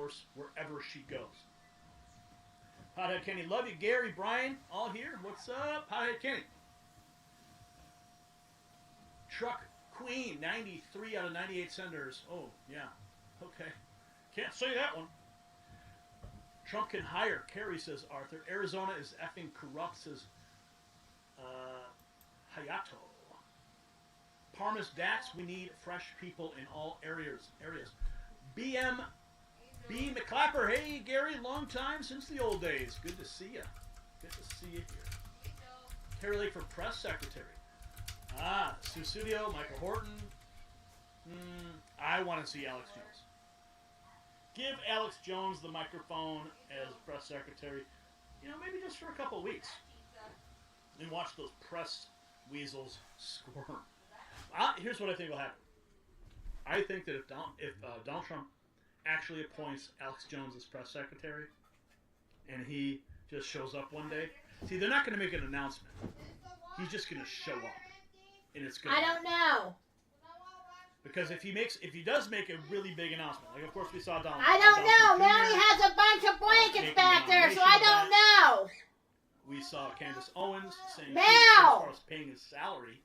course, wherever she goes. Hothead Kenny, love you. Gary, Brian, all here. What's up, Hothead Kenny? Truck Queen, 93 out of 98 senders. Oh, yeah. Okay. Can't say that one. Trump can hire. Kerry, says Arthur. Arizona is effing corrupt, says Hayato. Parmas Dax, we need fresh people in all areas. BM B. McClapper, hey Gary, long time since the old days. Good to see you. Good to see you here. Terry Lake for press secretary. Sue Studio, Michael Horton. I want to see Alex Jones. Give Alex Jones the microphone as press secretary, maybe just for a couple of weeks. And watch those press weasels squirm. Here's what I think will happen. I think that if Donald Trump actually appoints Alex Jones as press secretary, and he just shows up one day, see, they're not going to make an announcement. He's just going to show up, and it's going. I don't know. Because if he does make a really big announcement, like of course we saw Donald. I don't know. Now he has a bunch of blankets back there, so I don't know. We saw Candace Owens saying Mel! as far as paying his salary.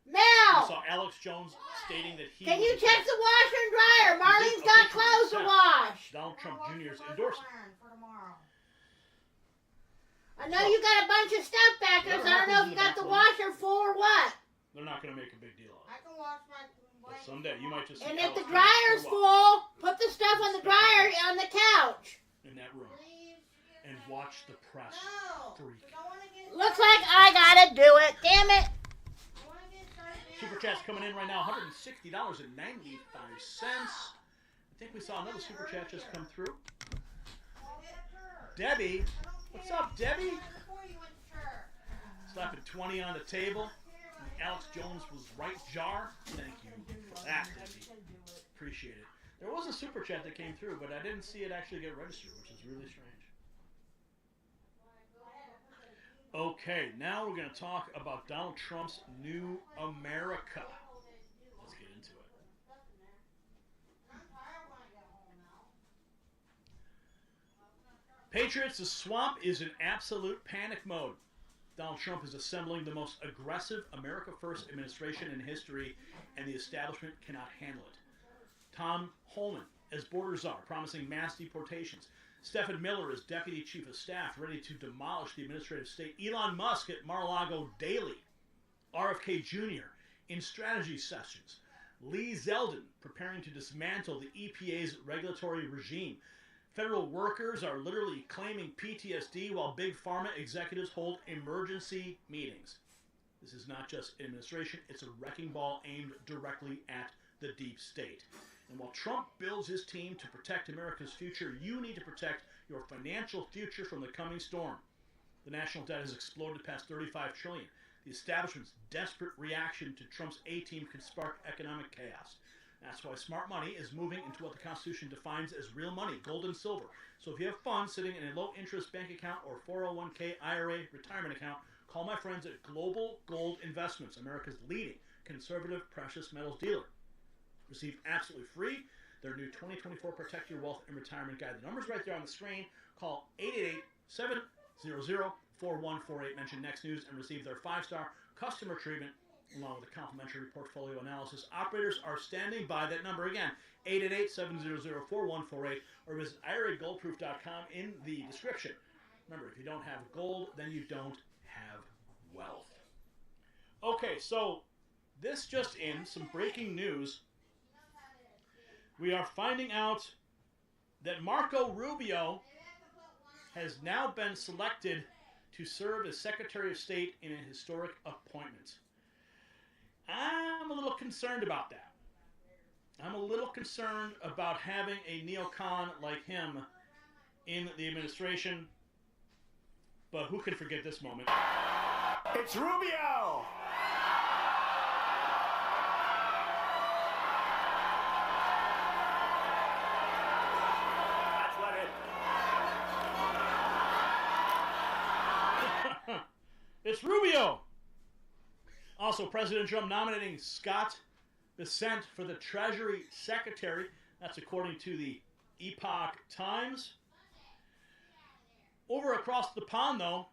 Mel! We saw Alex Jones stating that he... Can you check the washer and dryer? Marlene's got clothes to wash. Donald Trump Jr.'s endorsement. I know you got a bunch of stuff back there, so I don't know if you got the washer full or what. They're not going to make a big deal of it. I can wash my... But someday you might just... And if the dryer's full, put the stuff on the dryer on the couch. In that room. And watch the press freak. Looks like I gotta do it. Damn it. Super chat's coming in right now, $160.95. I think we saw another super chat just come through. Debbie, what's up, Debbie? Slapping 20 on the table. Alex Jones was right jar. Thank you for that, Debbie. Appreciate it. There was a super chat that came through, but I didn't see it actually get registered, which is really strange. Okay, now we're going to talk about Donald Trump's new America. Let's get into it. Patriots, the swamp is in absolute panic mode. Donald Trump is assembling the most aggressive America First administration in history, and the establishment cannot handle it. Tom Holman as border czar, promising mass deportations. Stephen Miller as Deputy Chief of Staff, ready to demolish the administrative state. Elon Musk at Mar-a-Lago daily. RFK Jr. in strategy sessions. Lee Zeldin preparing to dismantle the EPA's regulatory regime. Federal workers are literally claiming PTSD while big pharma executives hold emergency meetings. This is not just administration, it's a wrecking ball aimed directly at the deep state. And while Trump builds his team to protect America's future, you need to protect your financial future from the coming storm. The national debt has exploded past $35 trillion. The establishment's desperate reaction to Trump's A-team could spark economic chaos. That's why smart money is moving into what the Constitution defines as real money, gold and silver. So if you have funds sitting in a low-interest bank account or 401k IRA retirement account, call my friends at Global Gold Investments, America's leading conservative precious metals dealer. Receive absolutely free their new 2024 Protect Your Wealth and Retirement Guide. The number's right there on the screen. Call 888-700-4148. Mention Next News and receive their 5-star customer treatment along with a complimentary portfolio analysis. Operators are standing by. That number again, 888-700-4148, or visit IRAGoldproof.com in the description. Remember, if you don't have gold, then you don't have wealth. Okay, so this just in, some breaking news. We are finding out that Marco Rubio has now been selected to serve as Secretary of State in a historic appointment. I'm a little concerned about that. I'm a little concerned about having a neocon like him in the administration. But who can forget this moment? It's Rubio! It's Rubio! Also, President Trump nominating Scott Bessent for the Treasury Secretary. That's according to the Epoch Times. Over across the pond, though,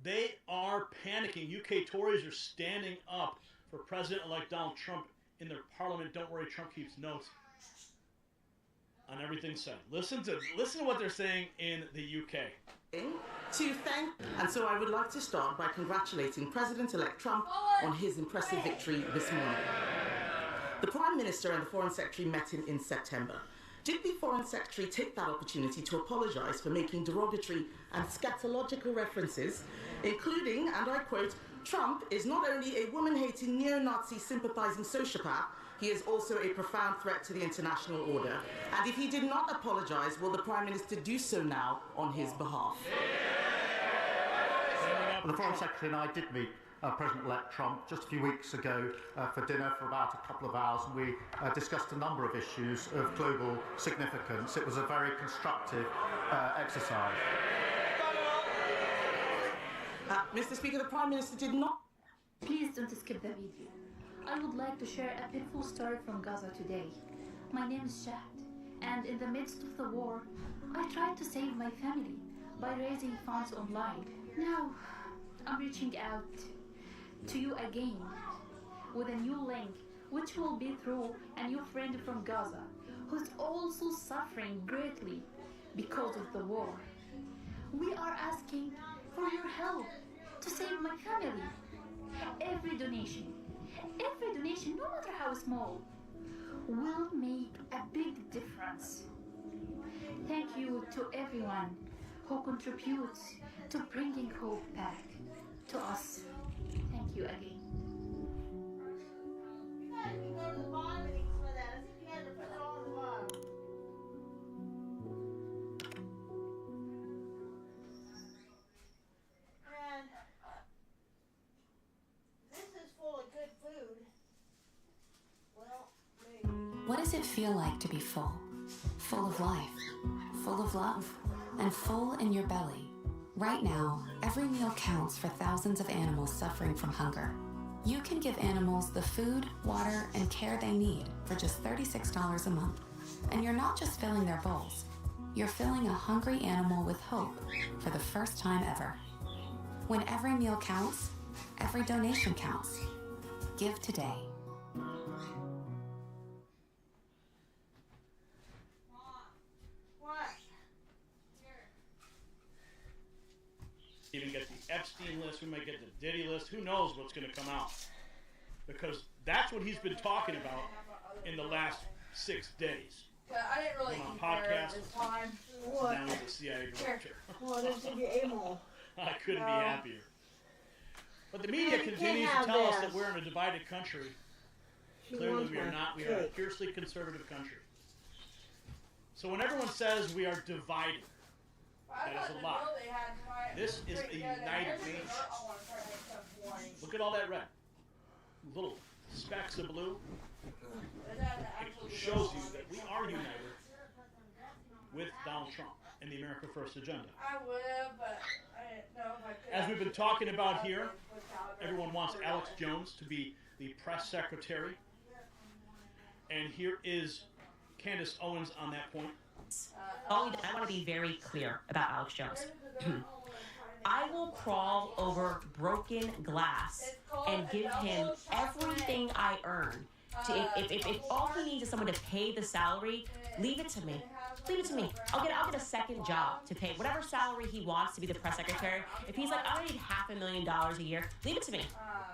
they are panicking. UK Tories are standing up for President-elect Donald Trump in their parliament. Don't worry, Trump keeps notes on everything said. Listen to what they're saying in the UK. And so I would like to start by congratulating President-elect Trump on his impressive victory this morning. The Prime Minister and the Foreign Secretary met him in September. Did the Foreign Secretary take that opportunity to apologise for making derogatory and scatological references, including, and I quote, Trump is not only a woman-hating, neo-Nazi sympathising sociopath, he is also a profound threat to the international order. And if he did not apologise, will the Prime Minister do so now on his behalf? Well, the Foreign Secretary and I did meet President-elect Trump just a few weeks ago for dinner for about a couple of hours, and we discussed a number of issues of global significance. It was a very constructive exercise. Mr. Speaker, the Prime Minister did not... Please don't skip the video. I would like to share a painful story from Gaza today. My name is Shahd, and in the midst of the war, I tried to save my family by raising funds online. Now, I'm reaching out to you again with a new link, which will be through a new friend from Gaza, who's also suffering greatly because of the war. We are asking for your help to save my family. Every donation, no matter how small, will make a big difference. Thank you to everyone who contributes to bringing hope back to us. Thank you again. What does it feel like to be full? Full of life, full of love, and full in your belly. Right now, every meal counts for thousands of animals suffering from hunger. You can give animals the food, water, and care they need for just $36 a month. And you're not just filling their bowls. You're filling a hungry animal with hope for the first time ever. When every meal counts, every donation counts. Give today. Even get the Epstein list, we might get the Diddy list, who knows what's going to come out. Because that's what he's been talking about in the last 6 days. I didn't really on compare podcast, this time. now he's the CIA director. Well, there's going to be able. I couldn't be happier. But the media continues to tell us that we're in a divided country. Clearly we are not. We are a fiercely conservative country. So when everyone says we are divided, that is a lie. This is a united nation. Look at all that red. Little specks of blue. It shows you that we are united with Donald Trump and the America First agenda. I would have, but I didn't know if I could. As we've been talking about here, everyone wants Alex Jones to be the press secretary. And here is Candace Owens on that point. I want to be very clear about Alex Jones. I will crawl over broken glass and give him everything I earn. If all he needs is someone to pay the salary, leave it to me. Leave it to me. I'll get a second job to pay whatever salary he wants to be the press secretary. If he's like, I need $500,000 a year, leave it to me.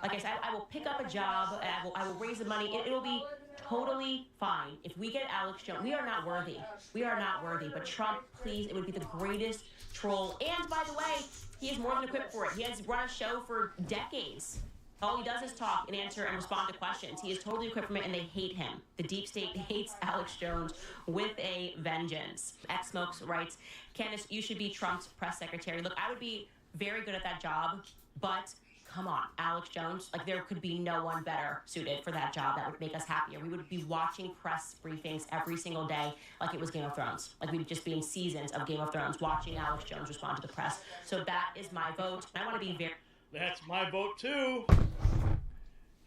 Like I said, I will pick up a job. I will raise the money. It will be totally fine. If we get Alex Jones, we are not worthy. We are not worthy. But Trump, please, it would be the greatest troll. And by the way, he is more than equipped for it. He has run a show for decades. All he does is talk and answer and respond to questions. He is totally equipped for it, and they hate him. The deep state hates Alex Jones with a vengeance. X Smokes writes, Candace, you should be Trump's press secretary. Look, I would be very good at that job, but come on, Alex Jones, like there could be no one better suited for that job that would make us happier. We would be watching press briefings every single day like it was Game of Thrones. Like we'd just be in seasons of Game of Thrones watching Alex Jones respond to the press. So that is my vote. I want to be very... That's my vote too.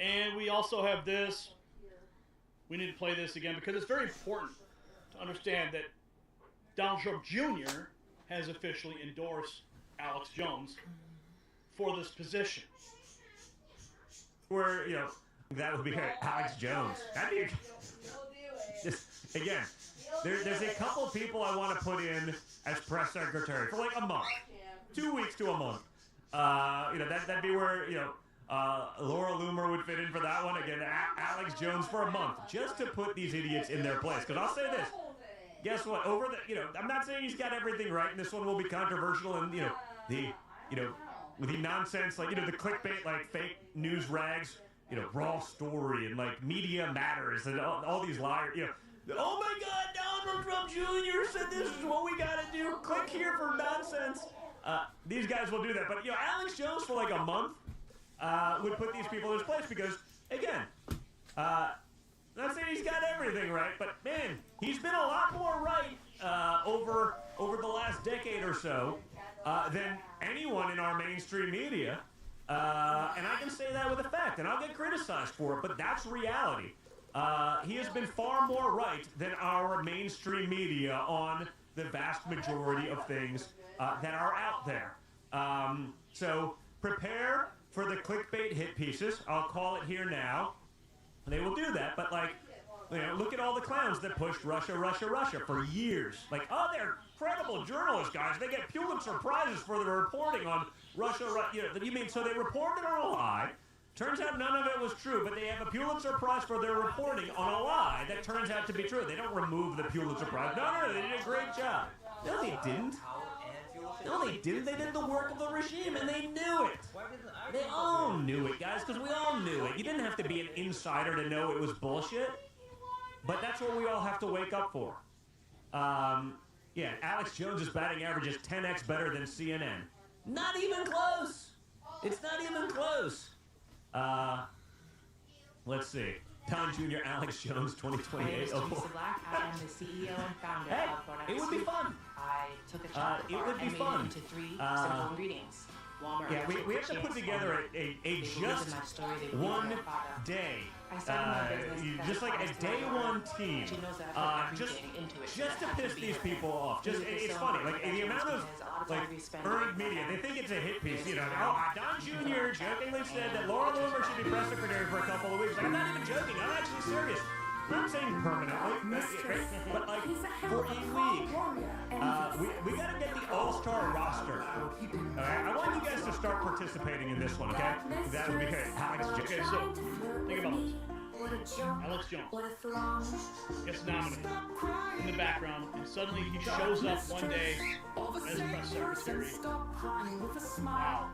And we also have this. We need to play this again because it's very important to understand that Donald Trump Jr. has officially endorsed Alex Jones for this position. Where, that would be Alex Jones. That'd be just, again, there's a couple of people I want to put in as press secretary for like a month. 2 weeks to a month. That'd be where, Laura Loomer would fit in for that one. Again, Alex Jones for a month, just to put these idiots in their place. Because I'll say this. Guess what? I'm not saying he's got everything right, and this one will be controversial, and, with the nonsense, like, the clickbait, like, fake news rags, raw story, and, like, media matters, and all these liars, oh my God, Donald Trump Jr. said this is what we gotta do, click here for nonsense. These guys will do that, but, Alex Jones for, like, a month would put these people in his place, because, again, not saying he's got everything right, but, man, he's been a lot more right over the last decade or so than anyone in our mainstream media, and I can say that with a fact, and I'll get criticized for it, but that's reality. He has been far more right than our mainstream media on the vast majority of things that are out there. So prepare for the clickbait hit pieces. I'll call it here now. They will do that, but look at all the clowns that pushed Russia, Russia, Russia for years. Like, oh, they're credible journalists, guys. They get Pulitzer Prizes for their reporting on Russia, so they reported on a lie. Turns out none of it was true, but they have a Pulitzer Prize for their reporting on a lie that turns out to be true. They don't remove the Pulitzer Prize. No, they did a great job. No, they didn't. No, they didn't. They did the work of the regime, and they knew it. They all knew it, guys, because we all knew it. You didn't have to be an insider to know it was bullshit. But that's what we all have to wake up for. Alex Jones' batting average is 10x better than CNN. Not even close. It's not even close. Let's see. Don Jr. Alex Jones, 2028. My name is Teresa Black. I am the CEO and founder Hey, of Product it would be fun. I took a chocolate It bar would be and fun. made it into 3 simple ingredients. Walmart. Yeah, we have to put together a just one day. Just like a day one team. Just to piss these people off. It's funny. Like, the amount of earned media, they think it's a hit piece. Don Jr. jokingly said that Laura Loomer should be press secretary for a couple of weeks. Like, I'm not even joking. I'm actually serious. I'm not saying permanently, but like for a week. We gotta get the all-star roster. Alright, I want you guys to start participating in this one, okay? That would be great. Alex Jones. Okay, so think about this. Alex Jones gets nominated in the background, and suddenly he shows up one day as press secretary. Wow.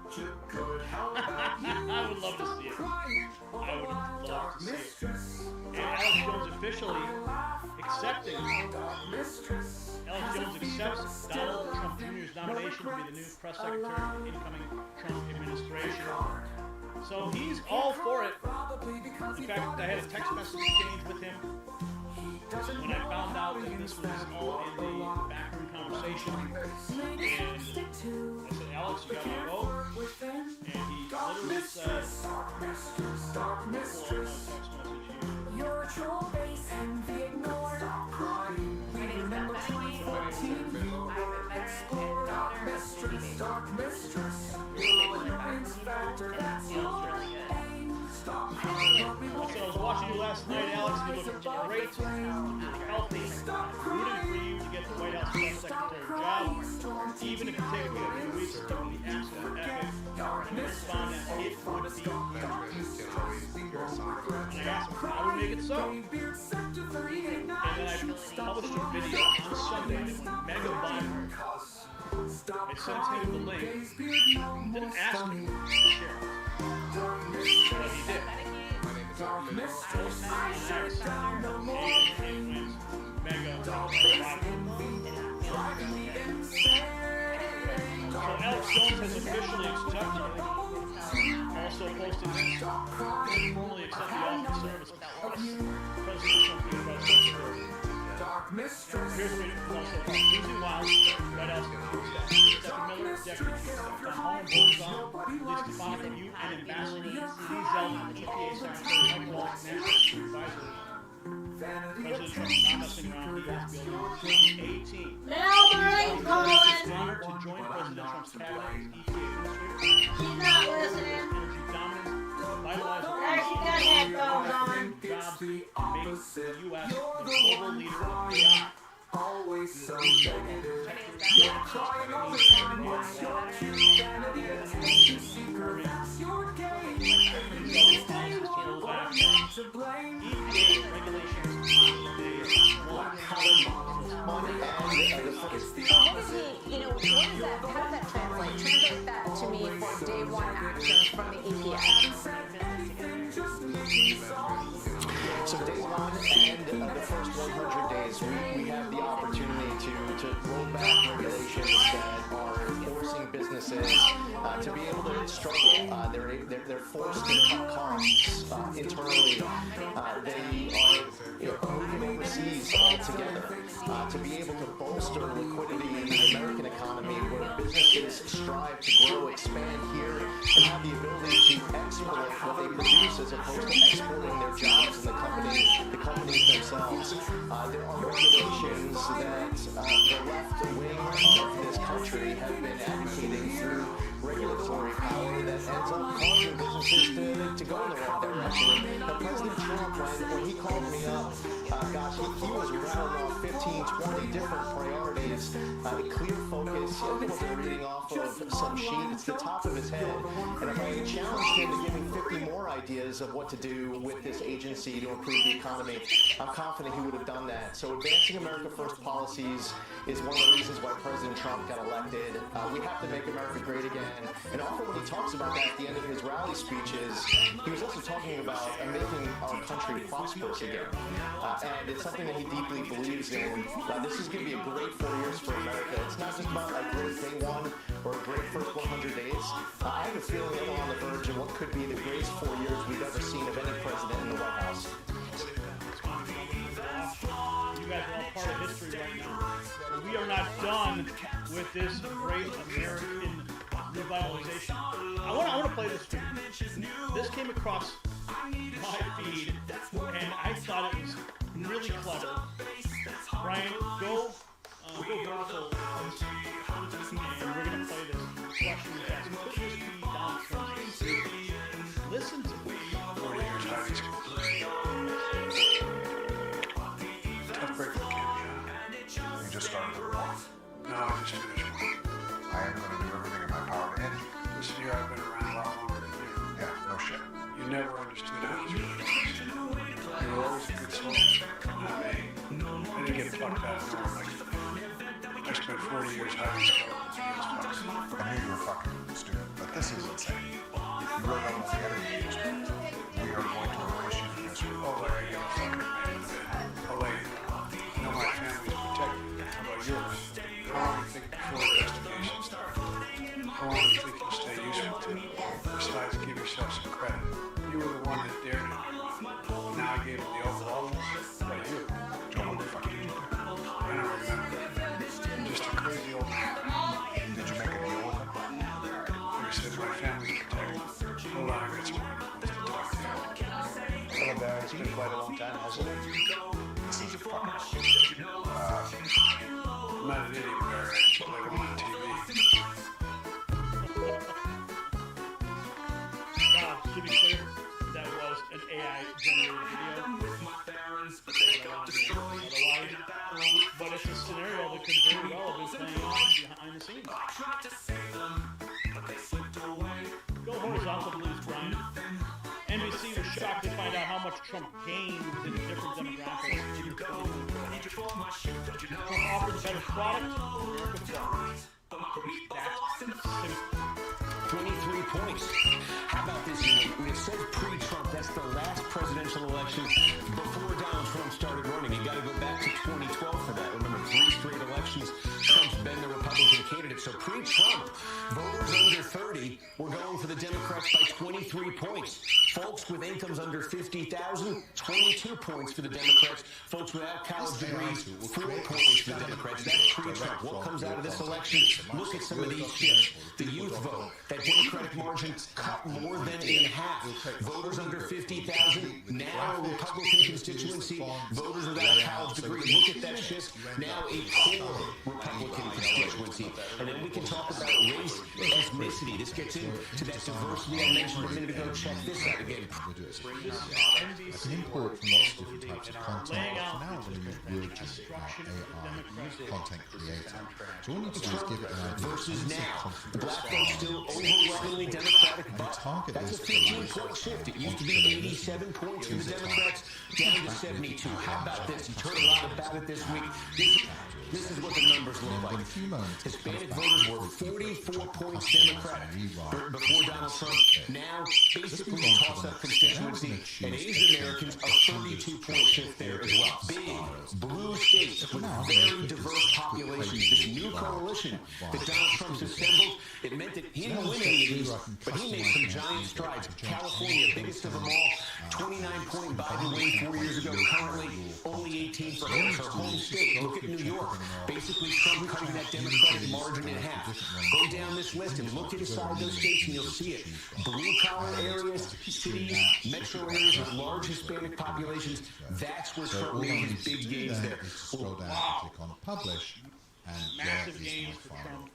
I would love to see it. I would love to see it. And Alex Jones officially accepting. Alex Jones accepts Donald Trump Jr.'s nomination to be the new press secretary of the incoming Trump administration. So he's all for it. In fact, I had a text message exchange with him when I found out that this was all in the backroom conversation. And I said, Alex, you gotta vote. And he literally said, your troll base and be ignored. Remember 2014, you explore Dark Mistress, Dark Mistress. Ignorance factor, that's your aim. Stop calling me. So I was watching you last night, Alex. You looked great. You're healthy. Rooting for you to get the White House press secretary job. Even if it takes me a few weeks to do the absolute epic respond that it would be huge. And I asked him, I would make it so. And then I published a video on Sunday that went mega viral. I sent him the link. Didn't ask him to share it. But he did. And it went mega viral. So Alex Jones has officially accepted it. Also posted this. Formally accept the office of service of President Trump being vice secretary. Here's what it also called. Losing Wild, White House Stephanie Miller, Deputy Chief Tom Holland, Borzon, Lisa Stefanik, you, and Ambassador Lee Zeldin, EPA Secretary Mike Walsh, National Security Advisor. President Trump not messing around. He has building 18. Now cabinet, EPA administrator, She's not listening. energy dominance, vitalize our There she got headphones on. jobs, and make the U.S. the global leader of AI. Always so negative. You're crying all the time. What's your humanity? Attention seeker, that's your game. You stay woke, but I'm not to blame. EPA regulations It's the What is he, what is that? How does that translate? Translate that to me for day one action from the EPA. So day one and the first 100 days, we have the opportunity to roll back regulations that are forcing businesses to be able to struggle. They're forced to cut costs internally. They are moving overseas altogether to be able to bolster liquidity in the American economy, where businesses strive to grow, expand here, and have the ability to export what they produce as opposed to exporting their jobs and the companies themselves. There are regulations that the left wing of this country have been advocating through regulatory power that ends up causing businesses to go in the wrong direction. Now, President Trump, when he called me up, he was rattling off 15, 20 different priorities, clear focus. He wasn't reading off of some sheet. It's the top of his head. And if I had challenged him to give me 50 more ideas of what to do with this agency to improve the economy, I'm confident he would have done that. So advancing America First policies is one of the reasons why President Trump got elected. We have to make America great again. And often when he talks about that at the end of his rally speeches, he was also talking about making our country prosperous again. And it's something that he deeply believes in. This is going to be a great 4 years for America. It's not just about a great day one or a great first 100 days. I have a feeling that we're on the verge of what could be the greatest 4 years we've ever seen of any president in the White House. You guys are all part of history right now. We are not done with this great American revitalization. I want to play this for you. This came across my feed, and I thought it was really clever. Brian, go vertical, and we're going to play this question you asked. Could this be Donald Trump? Listen to me. 40 years high school. Tough break for the kid, yeah. You just started the war. No, I just finished one. I am going to do everything in my power to end it. Listen to you, I've been around a lot longer than you. Yeah, no shit. You never understood how this really works. You were always a good soldier. Not me. I didn't get fucked out of nowhere like you. I spent 40 years hiding skeletons in those fucks. I knew you were fucking stupid, but this is insane. You wrote on the enemy newspaper. We are going to erase you from history. Oh, Larry, you're a fucking man of it. Oh, Larry, I know my family's protected. How about yours? How long do you think before investigation starts? How long do you think you'll stay useful to them? Besides, give yourself some credit. You were the one that dared it. Now I gave him the Oval Office. Right, you. Joe, what the fuck did you do? I don't remember. I'm just a crazy old man. Did you make a deal with him? Like I said, my family's protected. Hold on, I got some wonderful to talk to you. Hello, Barry. It's been quite a long time, hasn't it? This is a fucking I'm not an idiot, Barry. I just play one on TV. Now, to be clear, that was an AI-generated video. But it's a scenario that could very well have been playing on behind the scenes. Go horizontal, please, Brian. NBC was shocked to find out how much Trump gained within different demographics. Trump offered the better product, America first. That's simple. 23 points. How about this? It says pre-Trump. That's the last presidential election before Donald Trump started running. You got to go back to 2012 for that. Remember, 3 straight elections, Trump's been the Republican candidate. So pre-Trump, voters under 30 were going for the Democrats by 23 points. Folks with incomes under 50,000, 22 points for the Democrats. Folks without college degrees, 4 points for the Democrats. That's pre-Trump. What comes out of this election? Look at some of these shifts. The youth vote, that Democratic margin cut more than in half. Voters under 50,000, now a Republican constituency. Voters without a college degree. Look at that shift. Now a core Republican constituency. And then we can talk about race ethnicity. This gets into that diversity I mentioned a minute ago. Check this out again. I can import from lots of different types of content, but for now I'm going to use Realty, AI, use Content Creator. So all you need to do is give it an idea. Versus now, the black vote's still overwhelmingly Democratic, but that's a 15-point shift. It used to be 87 points for the Democrats, down to 72. How about this? You heard a lot about it this week. This is what the numbers look like. Hispanic voters were 44 points Democratic before Donald Trump. Now, basically, a toss-up constituency, and Asian Americans a 32-point shift there as well. Big blue states with very diverse populations. This new coalition that Donald Trump's assembled, it meant that he didn't win any of these, but he made some giant strides. California, biggest of them all, 29-point Biden win 4 years ago. Currently, only 18 for him. Her home state. Look at New York. Basically, Trump cutting that Democratic margin in half. Go down this list and look inside those states and you'll see it. Blue-collar areas, cities, metro areas with large Hispanic populations, that's where Trump made his big gains there. Scroll down and click on Publish. And massive gains for Trump.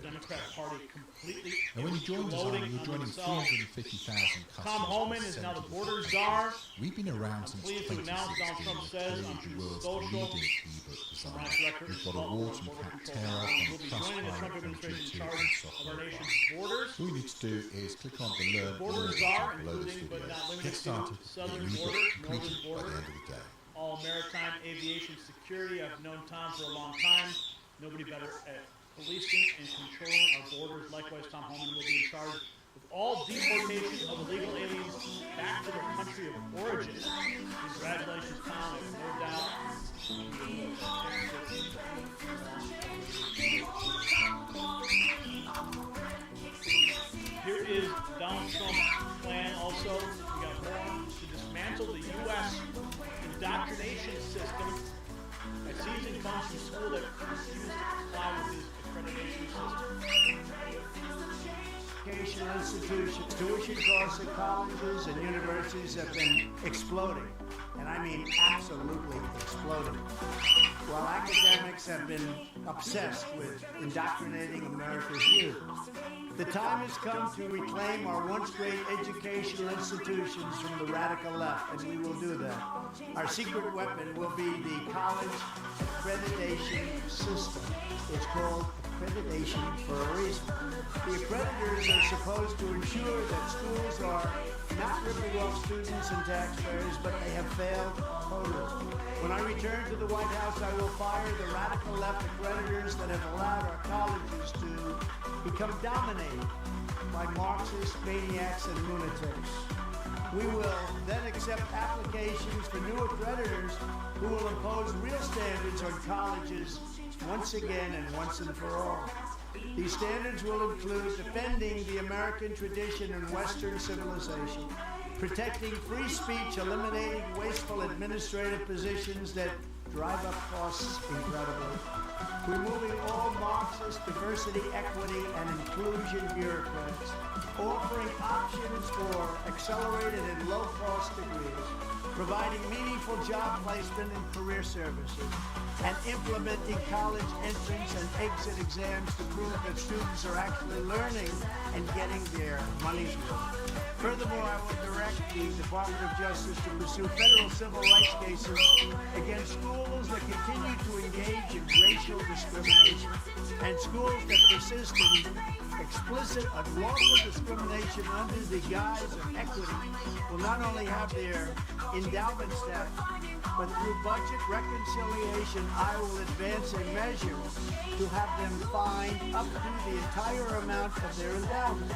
Democratic Party completely and when you join Design, you're joining 350,000 customers. Tom Homan is now the border czar. We've been around since 2016. Donald Trump says on the world's social leading ebook design. We've got awards from Capterra, from Trustpilot, from G2, and Software Advice. All you need to do is click on the Learn More button below this video. Get started, get your ebook completed by the end of the day. All maritime aviation security. I've known Tom for a long time. Nobody better at policing and controlling our borders. Likewise, Tom Homan will be in charge of all deportation of illegal aliens back to their country of origin. Congratulations, Tom. No doubt. Here is Donald Trump's plan also. We got more to dismantle the U.S. indoctrination system. As season comes from school that refuses to comply with his accreditation system. Educational institutions, tuition costs at colleges and universities have been exploding, and I mean absolutely exploding. While academics have been obsessed with indoctrinating America's youth, the time has come to reclaim our once great educational institutions from the radical left, and we will do that. Our secret weapon will be the college accreditation system. It's called accreditation for a reason. The accreditors are supposed to ensure that schools are not ripping off students and taxpayers, but they have failed totally. When I return to the White House, I will fire the radical left accreditors that have allowed our colleges to become dominated by Marxist maniacs and lunatics. We will then accept applications for new accreditors who will impose real standards on colleges once again and once and for all. These standards will include defending the American tradition and Western civilization, protecting free speech, eliminating wasteful administrative positions that drive up costs incredibly, removing all Marxist diversity, equity, and inclusion bureaucrats, offering options for accelerated and low-cost degrees, providing meaningful job placement and career services, and implementing college entrance and exit exams to prove that students are actually learning and getting their money's worth. Furthermore, I will direct the Department of Justice to pursue federal civil rights cases against schools that continue to engage in racial discrimination and schools that persist in explicit unlawful discrimination under the guise of equity will not only have their endowments stacked, but through budget reconciliation, I will advance a measure to have them fined up to the entire amount of their endowment.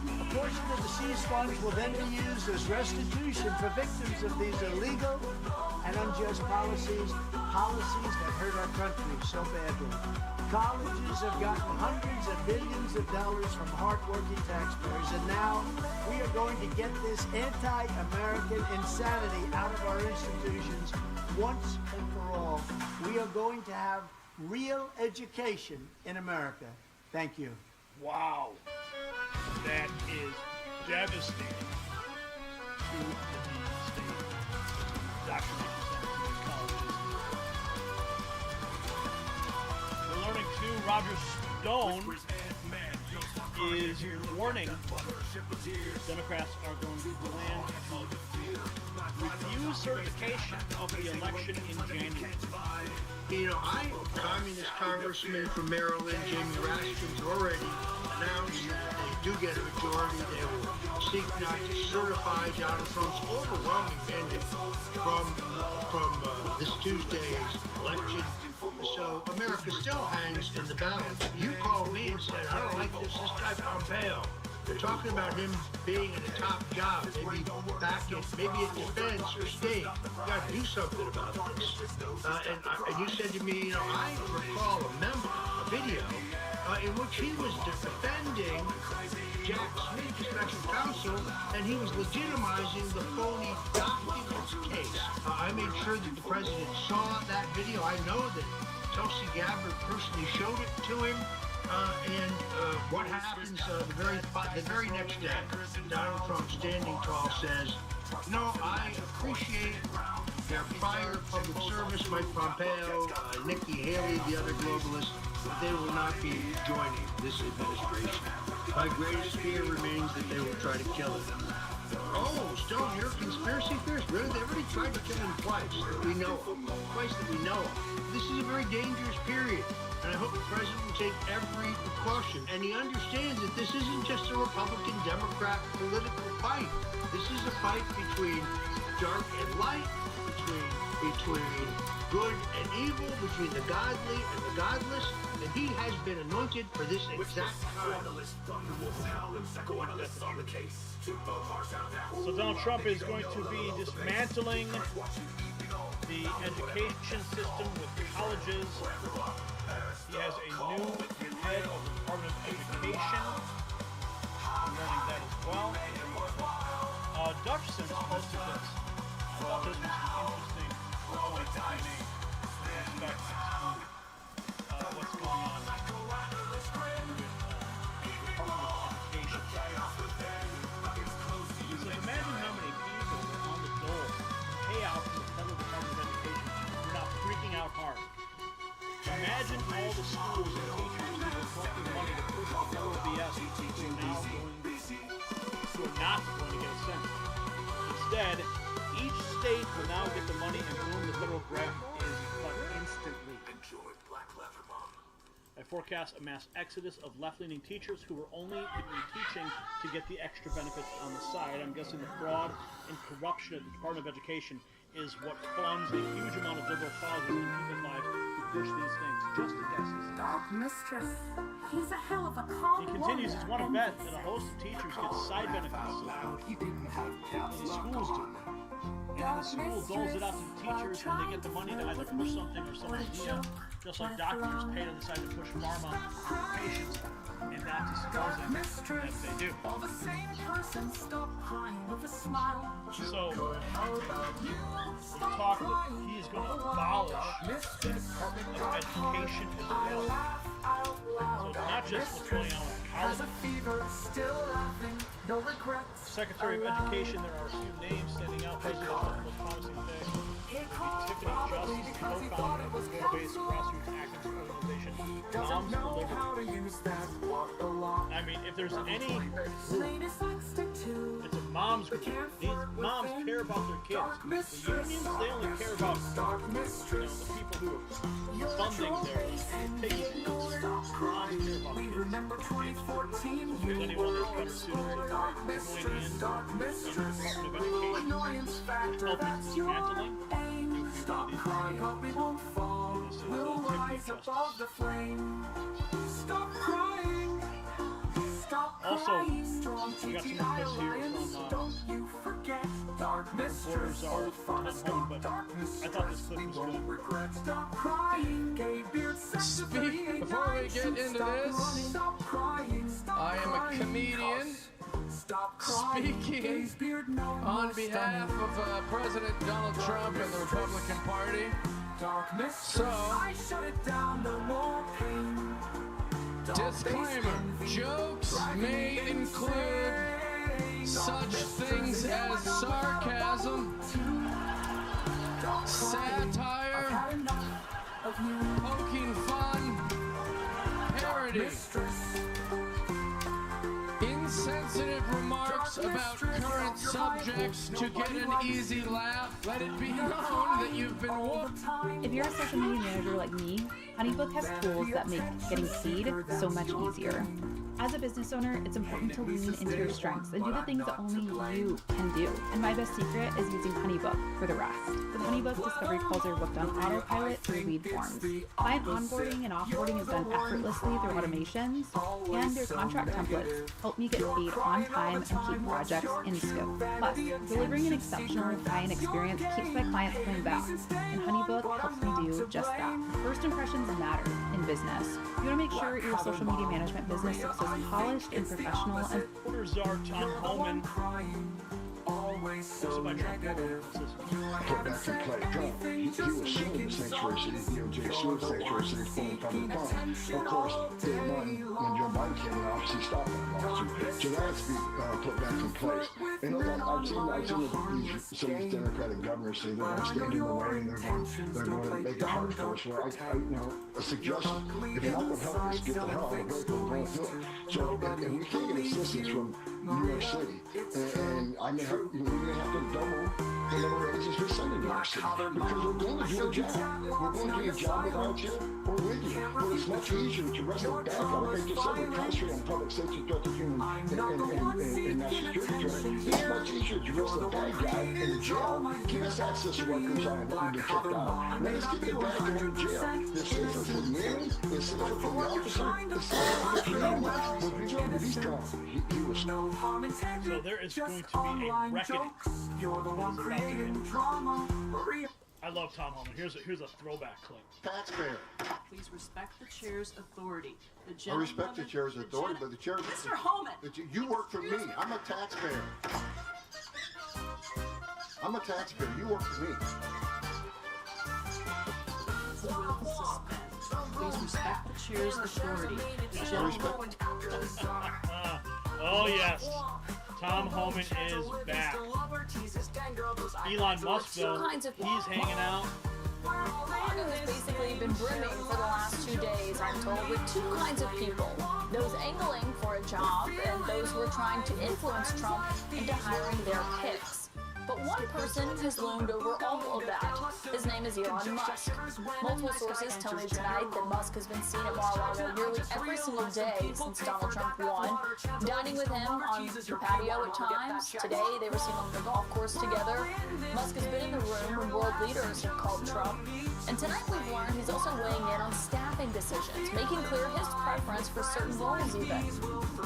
A portion of the seized funds will then be used as restitution for victims of these illegal and unjust policies that hurt our country so badly. Colleges have gotten hundreds of billions of dollars from hardworking taxpayers, and now we are going to get this anti-American insanity out of our institutions once and for all. We are going to have real education in America. Thank you. Wow. That is devastating to the state. Dr. We're learning too, Roger Stone is warning Democrats are going to plan to refuse certification of the election in January. You know, Communist Congressman from Maryland, Jamie Raskin's already announced that if they do get a majority, they will seek not to certify Donald Trump's overwhelming mandate from this Tuesday's election. So America still hangs in the balance. You called me and said, I don't like this guy Pompeo. They're talking about him being in a top job, maybe back in, maybe in defense or state. You got to do something about this. And you said to me, you know, I recall a video in which he was defending Jack Smith, the special counsel, and he was legitimizing the phony documents case. I made sure that the president saw that video. I know that Tulsi Gabbard personally showed it to him. And what happens the very next day, Donald Trump, standing tall, says, no, I appreciate their prior public service, Mike Pompeo, Nikki Haley, the other globalists, but they will not be joining this administration. My greatest fear remains that they will try to kill him. Oh, Stone, you're a conspiracy theorist? Really? They already tried to kill him twice that we know of. Twice that we know of. This is a very dangerous period. And I hope the president will take every precaution. And he understands that this isn't just a Republican-Democrat political fight. This is a fight between dark and light, between good and evil, between the godly and the godless. And he has been anointed for this exact time. So Donald Trump is going to be dismantling the education system with colleges. He has a new head of the Department of Education. I'm learning that as well. Dutchson posted this. I thought this was an interesting point to respect what's going on with the Department of Education. So imagine how many people are on the dole pay out to the federal Department of Education who are now freaking out hard. Imagine all the schools and teachers who were collecting money to push the federal BS who are not going to get a cent. Instead, each state will now get the money and boom, the federal grant is cut instantly. I forecast a mass exodus of left-leaning teachers who were only doing teaching to get the extra benefits on the side. I'm guessing the fraud and corruption at the Department of Education is what funds a huge amount of liberal causes in people's lives who push these things. Just a guess. Dark Mistress, he's a hell of a calm. He continues, it's one bet that a host of teachers get side benefits. The schools do. And the school doles it out to the teachers and they get the money to either push something or someone's idea. Just like doctors paid on the side to push pharma patients. And not to supposing that they do. So, we talk that he's going to abolish the Department of Education as well. So not just what's going on with college. Secretary of Education, there are a few names standing out. President of the most promising thing. Tiffany Justice, co-founder of the Global-Based Grassroots Activist Organization, Moms for Liberty. I mean, if there's any group, it's a mom's group. These moms care about their kids. The unions, they only care about the people who are funding their taking kids. Moms care about kids. If there's anyone that's better suited to going in the Department of Education, helping dismantling, Stop crying, hope we won't fall. We'll rise above the flame. Stop crying. Stop crying. Strong TTI Alliance. Don't you forget. Dark Mistress. Old Fox. Dark Mistress. I thought this clip was good. Regret. Stop crying. Gay beard. Before we get into this, Stop crying. I am a comedian. Speaking on behalf of President Donald Trump and the Republican Party. So, disclaimer, jokes may include such things as sarcasm, satire, poking fun, parody. about current subjects to get an easy laugh, let it be known that you've been warned. If you're a social media manager like me, HoneyBook has tools that make getting paid so much easier. As a business owner, it's important to lean into your strengths and do the things that only you can do. And my best secret is using HoneyBook for the rest. With HoneyBook, discovery calls are booked on autopilot through lead forms. Client onboarding and offboarding is done effortlessly through automations, and their contract templates help me get paid on time and keep projects in scope. Plus, delivering an exceptional client experience keeps my clients coming back, and HoneyBook helps me do just that. First impressions matter in business. You want to make sure your social media management business looks as polished and professional and Orders are Tom Holman. Put back in play. Trump, he was suing the sanctuary city, DOJ sued the sanctuary city for public crime. Of course, day one, when Joe Biden came in office, he stopped that lawsuit. So that has to be put back in place. And I've seen some of these Democratic governors say they're going to stand in the way and they're going to make it hard for us. Well, a suggestion, if you're not going to help us get the hell out of the way, we're going to do it. So, and we can't get assistance from New York City. And I may have, we may have to double the number of agents we send to New York City. Because we're going to do a job. We're going to do a job without you or with you. But it's much easier to arrest a bad guy. Like I just said, we concentrate on public safety threat to human and national security threat. It's much easier to arrest a bad guy in jail. Give us access workers on it when they're kicked out. Let us get the bad guy in jail. It's safer for you, it's safer for the officer, it's safer for the community. But we know that he's gone. He was no. So there is going to be a reckoning. I love Tom Holman. Here's a throwback clip. Taxpayer. Please respect the chair's authority. I respect the chair's authority, but the chair... Mr. Holman! You work for me. I'm a taxpayer. I'm a taxpayer. You work for me. Please respect the chair's authority. Oh yes, Tom Holman is back. Elon Musk, though, he's hanging out. Chicago has basically been brimming for the last 2 days, I'm told, with two kinds of people. Those angling for a job and those who are trying to influence Trump into hiring their picks. But one person has loomed over all of that. His name is Elon Musk. Multiple sources tell me tonight that Musk has been seen at Mar-a-Lago nearly every single day since Donald Trump won, dining with him on the patio at times. Today, they were seen on the golf course together. Musk has been in the room when world leaders have called Trump. And tonight we've learned he's also weighing in on staffing decisions, making clear his preference for certain roles even.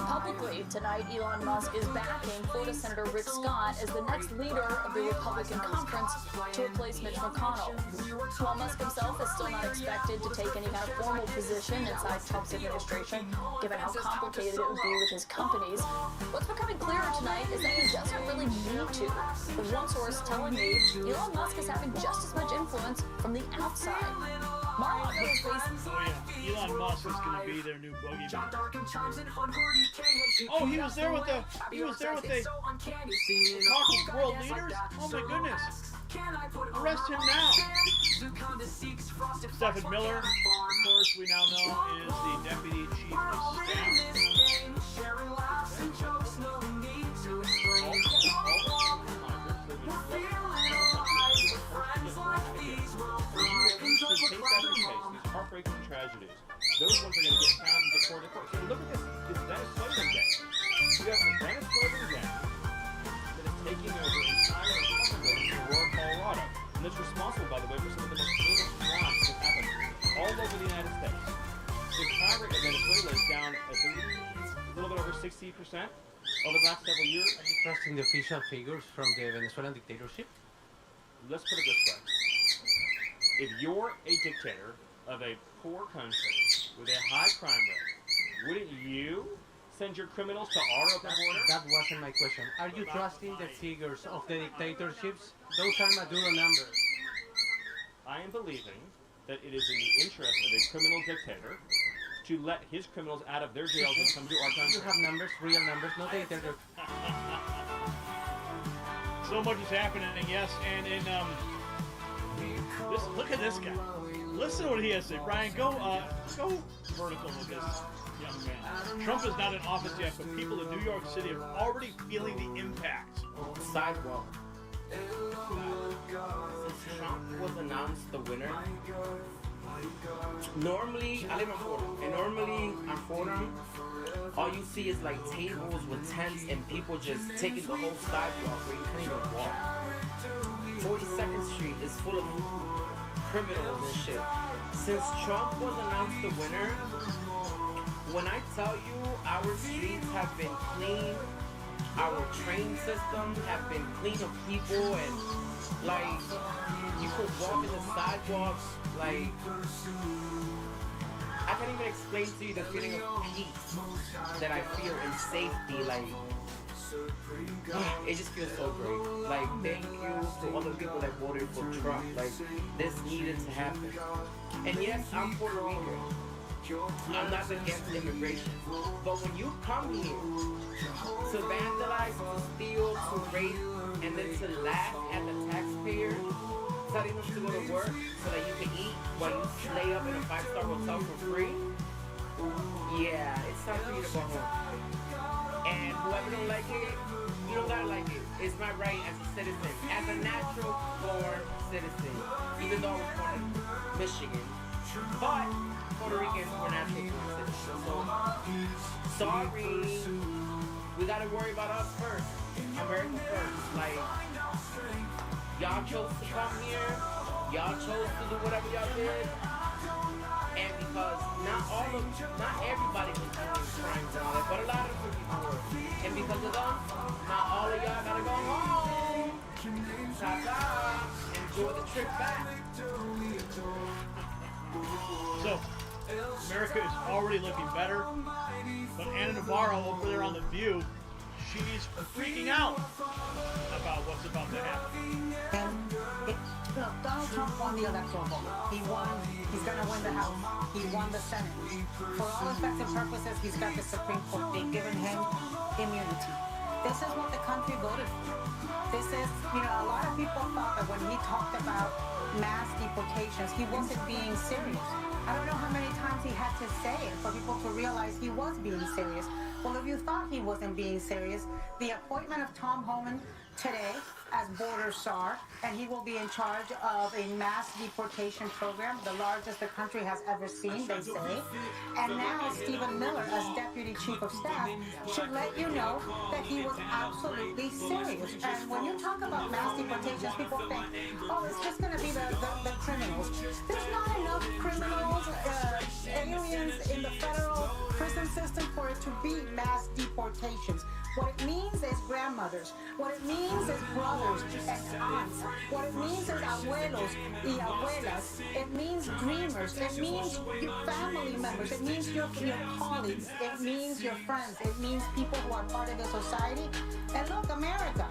Publicly, tonight Elon Musk is backing Florida Senator Rick Scott as the next leader of the Republican conference to replace Mitch McConnell. While Musk himself is still not expected to take any kind of formal position inside Trump's administration, given how complicated it would be with his companies, what's becoming clearer tonight is that he doesn't really need to. With one source telling me Elon Musk is having just as much influence from the outside. Mar-a-Lago is based... Oh yeah, Elon Musk is going to be their new boogeyman. Oh, he was there with the talking world leaders? Oh my goodness. Arrest him now. Stephen Miller, of course, we now know is the Deputy Chief of Heartbreaking tragedies. Those ones are going to get found in the court. So look at this Venezuelan gang. You have the Venezuelan gang that is taking over entire apartment buildings in Aurora, Colorado. And that's responsible, by the way, for some of the most heinous crimes that happen all over the United States. The crime rate of Venezuela is down, I believe, a little bit over 60% over the last several years. Are you trusting the official figures from the Venezuelan dictatorship? Let's put it this way. If you're a dictator of a poor country with a high crime rate, wouldn't you send your criminals to our open border? That wasn't my question. Are you trusting the figures of the dictatorships? Those are Maduro numbers. I am believing that it is in the interest of a criminal dictator to let his criminals out of their jails and come to our country. You have numbers, real numbers, not dictator. So much is happening, yes, and in this, look at this guy. Listen to what he has to say. Brian, go vertical with this young man. Trump is not in office yet, but people in New York City are already feeling the impact. Sidewalk. Since Trump was announced the winner, normally, I live in Fordham, and normally on Fordham, all you see is like tables with tents and people just taking the whole sidewalk where you can't even walk. 42nd Street is full of criminals and shit. Since Trump was announced the winner, when I tell you our streets have been clean, our train system have been clean of people, and like you could walk in the sidewalks, like I can't even explain to you the feeling of peace that I feel in safety. Like it just feels so great. Like thank you to all the people that voted for Trump. Like this needed to happen. And yes, I'm Puerto Rican. I'm not against immigration. But when you come here to vandalize, to steal, to rape, and then to laugh at the taxpayer, telling them to go to work so that you can eat while you lay up in a 5-star hotel for free, yeah, it's time for you to go home. And whoever don't like it, you don't gotta like it. It's my right as a citizen, as a natural born citizen, even though I was born in Michigan. But Puerto Ricans were natural born citizens. So sorry, we gotta worry about us first. America first. Like y'all chose to come here, y'all chose to do whatever y'all did. And because not everybody was doing crimes and all that, but a lot of people were. And because of them, not all of y'all gotta go home. Ta-ta. Enjoy the trip back. So, America is already looking better, but Anna Navarro over there on The View, she's freaking out about what's about to happen. Look, Donald Trump won the electoral vote. He won. He's going to win the House. He won the Senate. For all effects and purposes, he's got the Supreme Court. They've given him immunity. This is what the country voted for. This is, a lot of people thought that when he talked about mass deportations, he wasn't being serious. I don't know how many times he had to say it for people to realize he was being serious. Well, if you thought he wasn't being serious, the appointment of Tom Homan today as border czar, and he will be in charge of a mass deportation program, the largest the country has ever seen, they say. And now Stephen Miller, as Deputy Chief of Staff, should let you know that he was absolutely serious. And when you talk about mass deportations, people think, oh, it's just going to be the criminals. There's not enough criminals, aliens in the federal prison system for it to be mass deportations. What it means is grandmothers. What it means is brothers and aunts. What it means is abuelos y abuelas. It means dreamers. It means your family members. It means your colleagues. It means your friends. It means people who are part of the society. And look, America,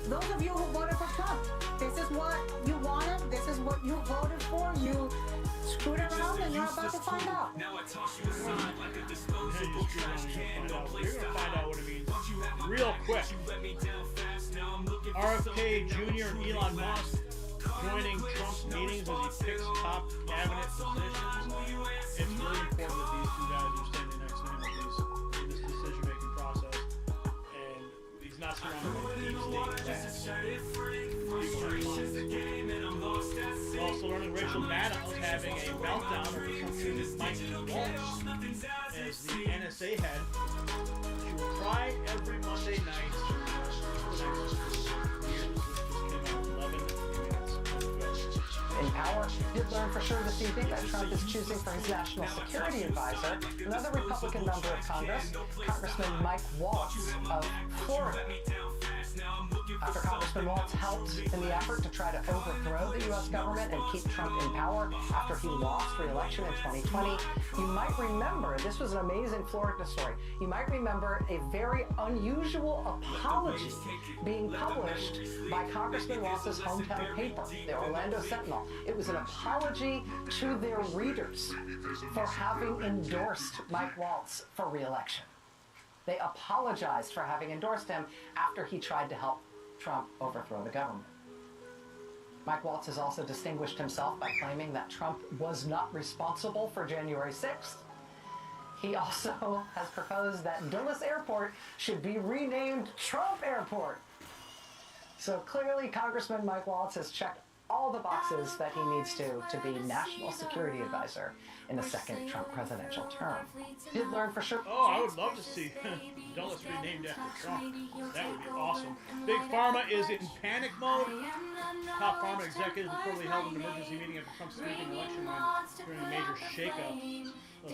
those of you who voted for Trump, this is what you wanted. This is what you voted for. You screwed around and you're about to find out. Now I toss you aside like a disposable trash can. No place to find out what it means real quick. RFK Jr. and Elon Musk joining Trump's meetings as he picks top cabinet positions. It's really important that these two guys are standing next to him in this decision-making process. And he's not surrounded by deep state. We're also learning Rachel Maddow is having a meltdown over something that Mike Waltz, as the NSA head. She will cry every Monday night for the next years. This came out 11 minutes. In power, did learn for sure this evening that Trump is choosing for his national security advisor another Republican member of Congress, Congressman Mike Waltz of Florida. After Congressman Waltz helped in the effort to try to overthrow the U.S. government and keep Trump in power after he lost re-election in 2020, you might remember, this was an amazing Florida story, you might remember a very unusual apology being published by Congressman Waltz's hometown paper, the Orlando Sentinel. It was an apology to their readers for having endorsed Mike Waltz for re-election. They apologized for having endorsed him after he tried to help Trump overthrow the government. Mike Waltz has also distinguished himself by claiming that Trump was not responsible for January 6th. He also has proposed that Dulles Airport should be renamed Trump Airport. So clearly, Congressman Mike Waltz has checked all the boxes that he needs to be National Security Advisor in the second Trump presidential term. Did learn for sure. Oh, I would love to see Dulles renamed after Trump. That would be awesome. Big Pharma is in panic mode. Top pharma executives reportedly held an emergency meeting after Trump's sweeping election win during a major shakeup. Well,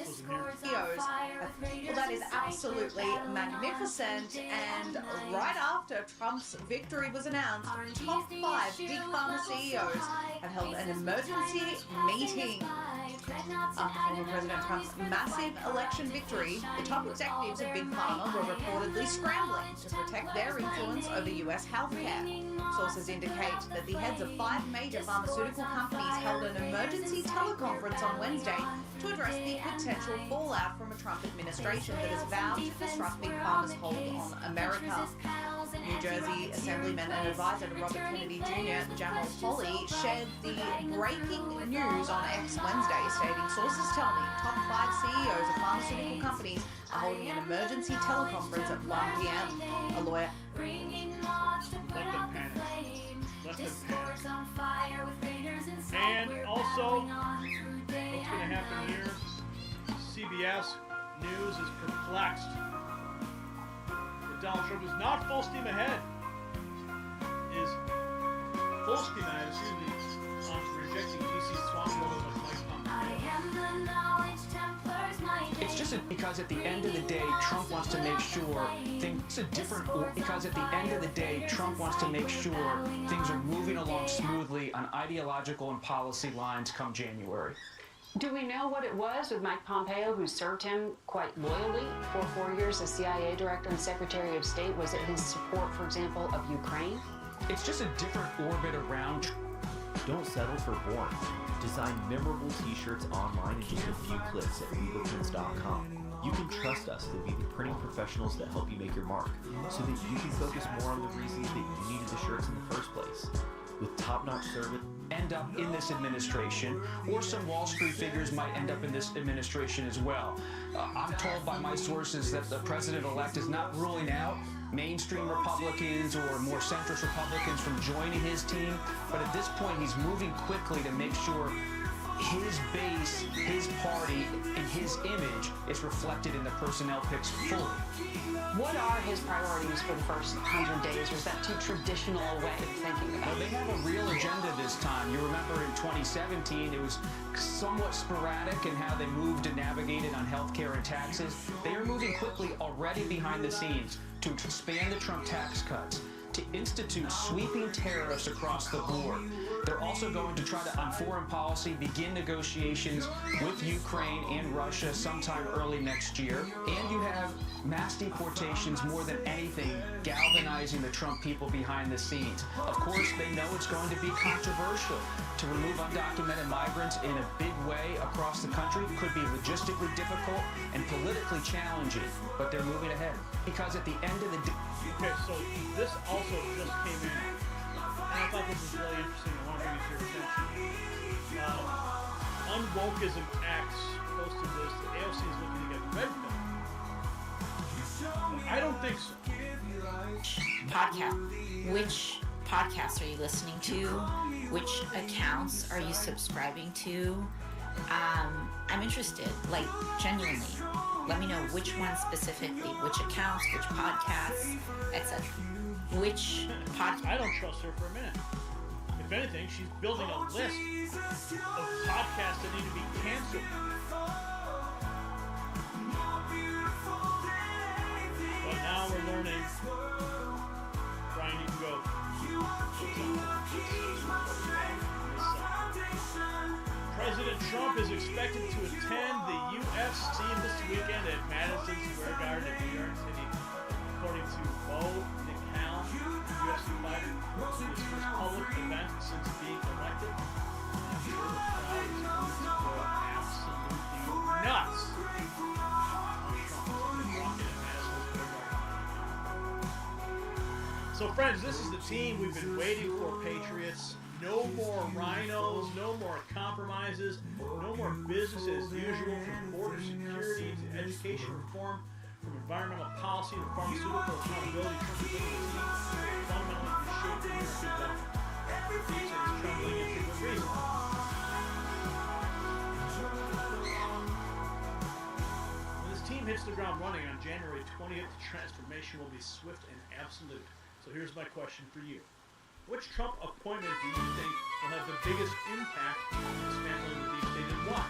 that is absolutely magnificent. And right after Trump's victory was announced, top 5 big pharma CEOs have held an emergency meeting. After former President Trump's massive election victory, the top executives of Big Pharma were reportedly scrambling to protect their influence over US healthcare. Sources indicate that the heads of 5 major pharmaceutical companies held an emergency teleconference on Wednesday to address the potential fallout from a Trump administration that has vowed to disrupt Big Pharma's hold on America. New Jersey Assemblyman and advisor to Robert Kennedy Jr., Jamal Foley, shared the breaking news on X Wednesday, stating, "Sources tell me top 5 CEOs of pharmaceutical companies are holding an emergency teleconference at 1 p.m. A lawyer. And also, what's going to happen here? CBS News is perplexed. Donald Trump is not full steam ahead. Is full steam ahead, on rejecting DC's swamp laws like Mike Pompeo. It's just because at the end of the day, Trump wants to make sure things are different. Because at the end of the day, Trump wants to make sure things are moving along smoothly on ideological and policy lines come January. Do we know what it was with Mike Pompeo, who served him quite loyally for 4 years as CIA Director and Secretary of State? Was it his support, for example, of Ukraine? It's just a different orbit around. Don't settle for boring. Design memorable t-shirts online in just a few clicks at weaverprints.com. You can trust us to be the printing professionals that help you make your mark, so that you can focus more on the reasons that you needed the shirts in the first place. With top-notch service, end up in this administration, or some Wall Street figures might end up in this administration as well. I'm told by my sources that the president-elect is not ruling out mainstream Republicans or more centrist Republicans from joining his team, but at this point he's moving quickly to make sure his base, his party, and his image is reflected in the personnel picks fully. What are his priorities for the first 100 days, or is that too traditional a way of thinking about it? Well, they have a real agenda this time. You remember in 2017, it was somewhat sporadic in how they moved and navigated on healthcare and taxes. They are moving quickly already behind the scenes to expand the Trump tax cuts, to institute sweeping tariffs across the board. They're also going to try to, on foreign policy, begin negotiations with Ukraine and Russia sometime early next year. And you have mass deportations more than anything galvanizing the Trump people behind the scenes. Of course, they know it's going to be controversial to remove undocumented migrants in a big way across the country. It could be logistically difficult and politically challenging, but they're moving ahead. Because at the end of the day... Okay, so this also just came in, and I thought this was really interesting. I want to bring it to your attention. Unwokeism X posted this. The AOC is looking to get red pill. I don't think so. Podcast. Which podcasts are you listening to? Which accounts are you subscribing to? I'm interested, like genuinely. Let me know which one specifically, which accounts, which podcasts, etc. Which podcast? I don't trust her for a minute. If anything, she's building a list of podcasts that need to be canceled. But now we're learning. Brian, you can go. President Trump is expected to attend the UFC this weekend at Madison Square Garden in New York City. According to Bo McCown, UFC fighter, this is his first public event since being elected. I'm sure the crowd is going to go absolutely nuts. So friends, this is the team we've been waiting for, Patriots. No more rhinos, no more compromises, no more business as usual, from border security to education reform, from environmental policy to pharmaceutical accountability. Trump is fundamentally reshaping American government. He's troubling it for good reason. When this team hits the ground running on January 20th, the transformation will be swift and absolute. So here's my question for you. Which Trump appointment do you think will have the biggest impact on dismantling the deep state, and why?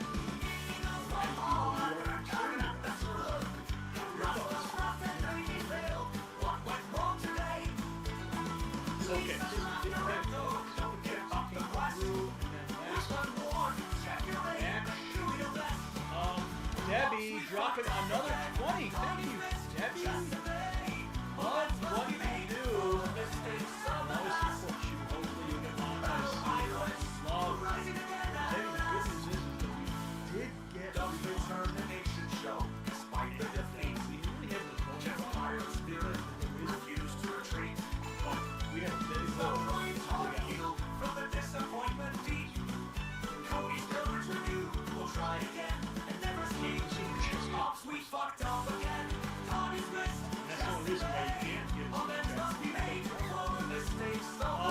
Okay. Debbie dropping another 20. Thank you, Debbie. What do you do?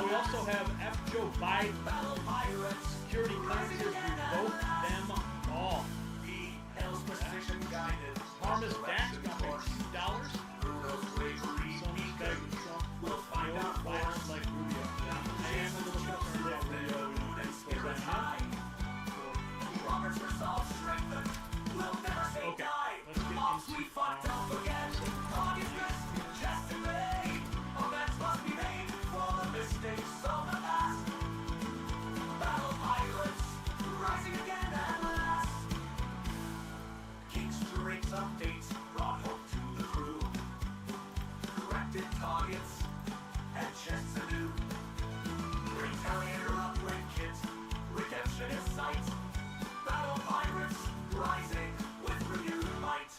We also have F. Joe Biden. Security clearances, revoke them all. Harmless Dax got paid $2. Someone's begging Trump. No violence like Rubio. I am a little concerned that Rubio is on him. Okay, let's get updates brought hope to the crew. Corrected targets and chests anew. Retaliator upgrade kit, redemption in sight. Battle pirates rising with renewed might.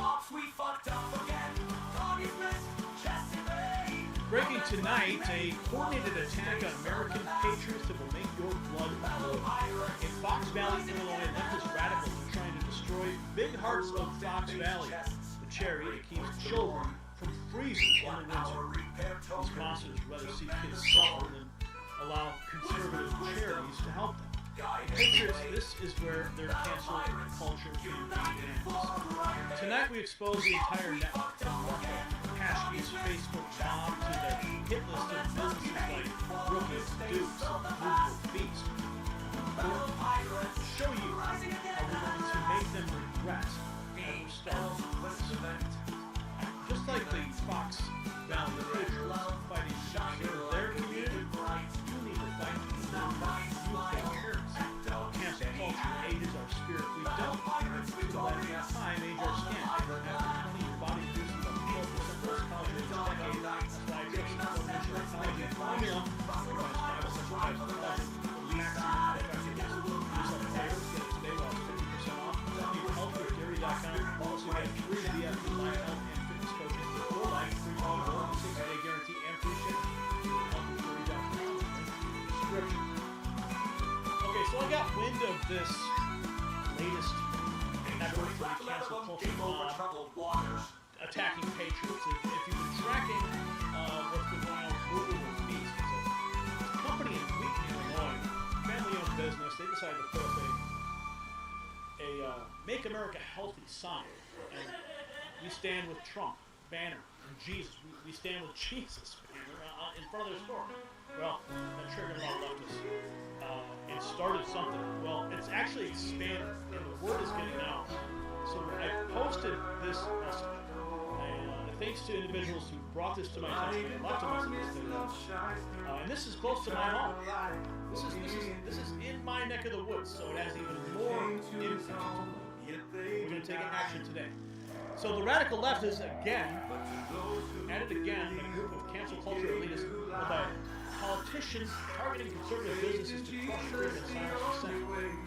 Ops, we fucked up again. Target missed, chest evade. Breaking tonight, a coordinated attack on American patriots that will make your blood boil. In Fox Valley, Illinois, leftist radicals are trying to destroy Big Hearts of Fox Valley, the charity that keeps children from freezing in the winter. These monsters rather see kids suffer than allow conservative charities to help them. Patriots, this is where their cancel culture begins. Tonight we expose the entire network from Hashkey's Facebook bomb to their hit list of businesses like Rookies, Dukes, Movable Feast. We'll show you how we're going to make them regret that we started this event. Just like the Fox Valley Patriots fighting to serve their community, you need to fight to serve you care. Cancel culture ages our spirit. We don't let time age our skin. After 20, your body produces up to 12% less collagen each decade. That's why I just mentioned the collagen formula. Provides 5 essential types of collagen. Maximum effectiveness. Use our flavors. Get it today while it's 50% off. Need help with dairy.com. Also get free PDF for life health and fitness coaching for life. Free home, 6-day guarantee and free shipping. Help with dairy.com. Subscription. Okay, so I got wind of this latest effort for the cancel culture attacking patriots. If you've been tracking what's been going on with Movable Feast, it's a company in Wheaton, Illinois, family-owned business. They decided to put up a Make America Healthy sign. And we stand with Trump banner and Jesus. We stand with Jesus banner in front of their store. Well, that triggered a lot of leftists. It started something. Well, it's actually expanded, and the word is getting out. So I posted this message, and thanks to individuals who brought this to my attention, and left a message and this is close to my home. This is in my neck of the woods, so it has even more impact. We're going to take action today. So the radical left is again, at it again, a group of cancel culture elitists by politicians targeting conservative businesses to crush freedom and silence dissent.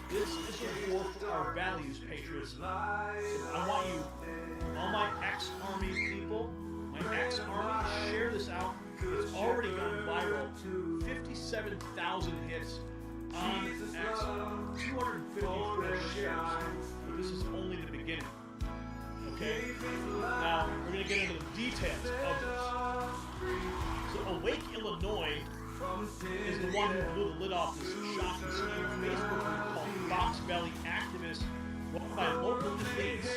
This is a war for our values, patriots. So I want you, all my ex-army people, my ex-army, share this out, It's already gone viral. 57,000 hits on X, 254 shares. But this is only the beginning. Okay? Now, we're going to get into the details of this. So, Awake Illinois is the one who blew the lid off this shocking scheme of Facebook group called Fox Valley Activists, run by local elites,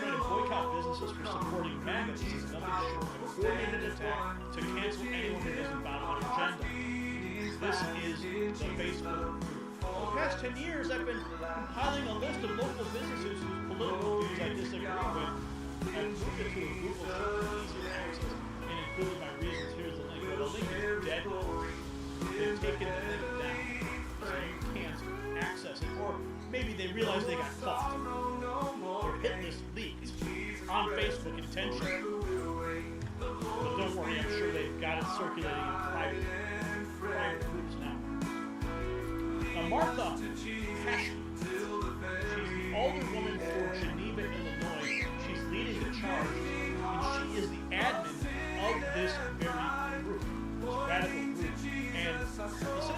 trying to boycott businesses for supporting MAGA. This is nothing short of a coordinated attack to cancel anyone who doesn't bow to an agenda. This is the Facebook group. For the past 10 years, I've been compiling a list of local businesses whose political views I disagree with. I've grouped it to a Google sheet for easy access and included my reasons. Here's the link. But the link is dead. They've taken the link down, so you can't access it. Or maybe they realize they got caught. Their hit list leaked on Facebook intentionally. But don't worry, I'm sure they've got it circulating in private groups now. Now, Martha Pesci, she's the alderwoman for Geneva, Illinois. She's leading the charge, and she is the admin of this very group, this radical group. And instead of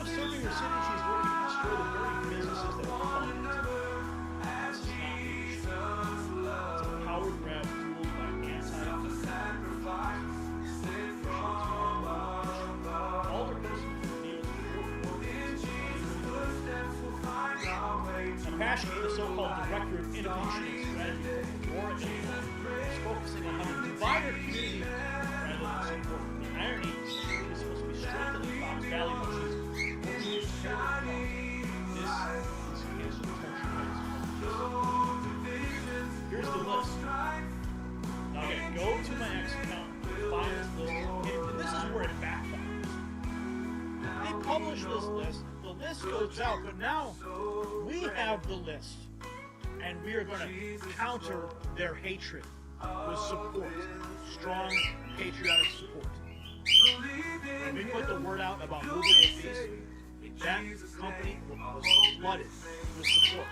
serving her city, she's working to destroy the very businesses that fund it. This is not leadership. It's a power grab fueled by Pesci, the so-called Director of Innovation and Strategy for Aurora, Illinois, is focusing on how to divide our community rather than support. The irony is she's supposed to be strengthening Fox Valley, but she's working to tear it apart. This is cancel culture. Here's the list. Now again, go to my X account, find this list, and this is where it backfires. They publish this list. The list goes out, but now we have the list, and we are going to counter their hatred with support, strong patriotic support. When we put the word out about movable fees, that company was flooded with support.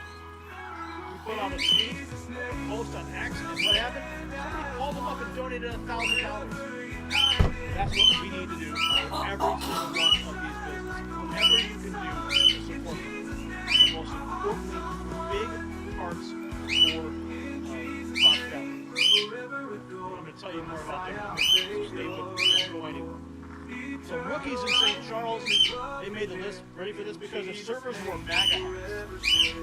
We put out a tweet, a post on X, and what happened? Somebody called them up and donated $1,000. That's what we need to do for every single one of these businesses. Whatever you can do to support them. The most importantly, big parts for Fox Valley. I'm going to tell you more about their business. Stay with me. Don't go anywhere. So rookies in St. Charles, they made the list. Ready for this? Because the servers were MAGA hats.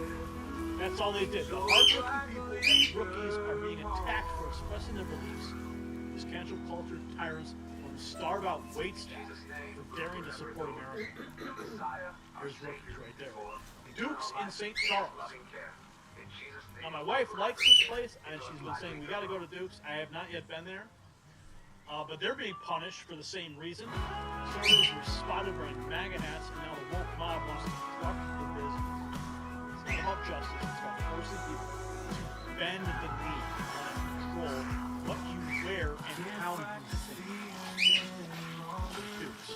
That's all they did. The hardworking people and rookies are being attacked for expressing their beliefs. These cancel culture tyrants will starve out wait staff for daring to support America. There's rookies right there. Duke's in St. Charles. Now my wife likes this place, and she's been saying we got to go to Duke's. I have not yet been there, but they're being punished for the same reason. Servers were spotted wearing MAGA hats, and now the woke mob wants to truck the business. It's not about justice. It's about forcing people to bend the knee and control what you wear and how you think. Dukes.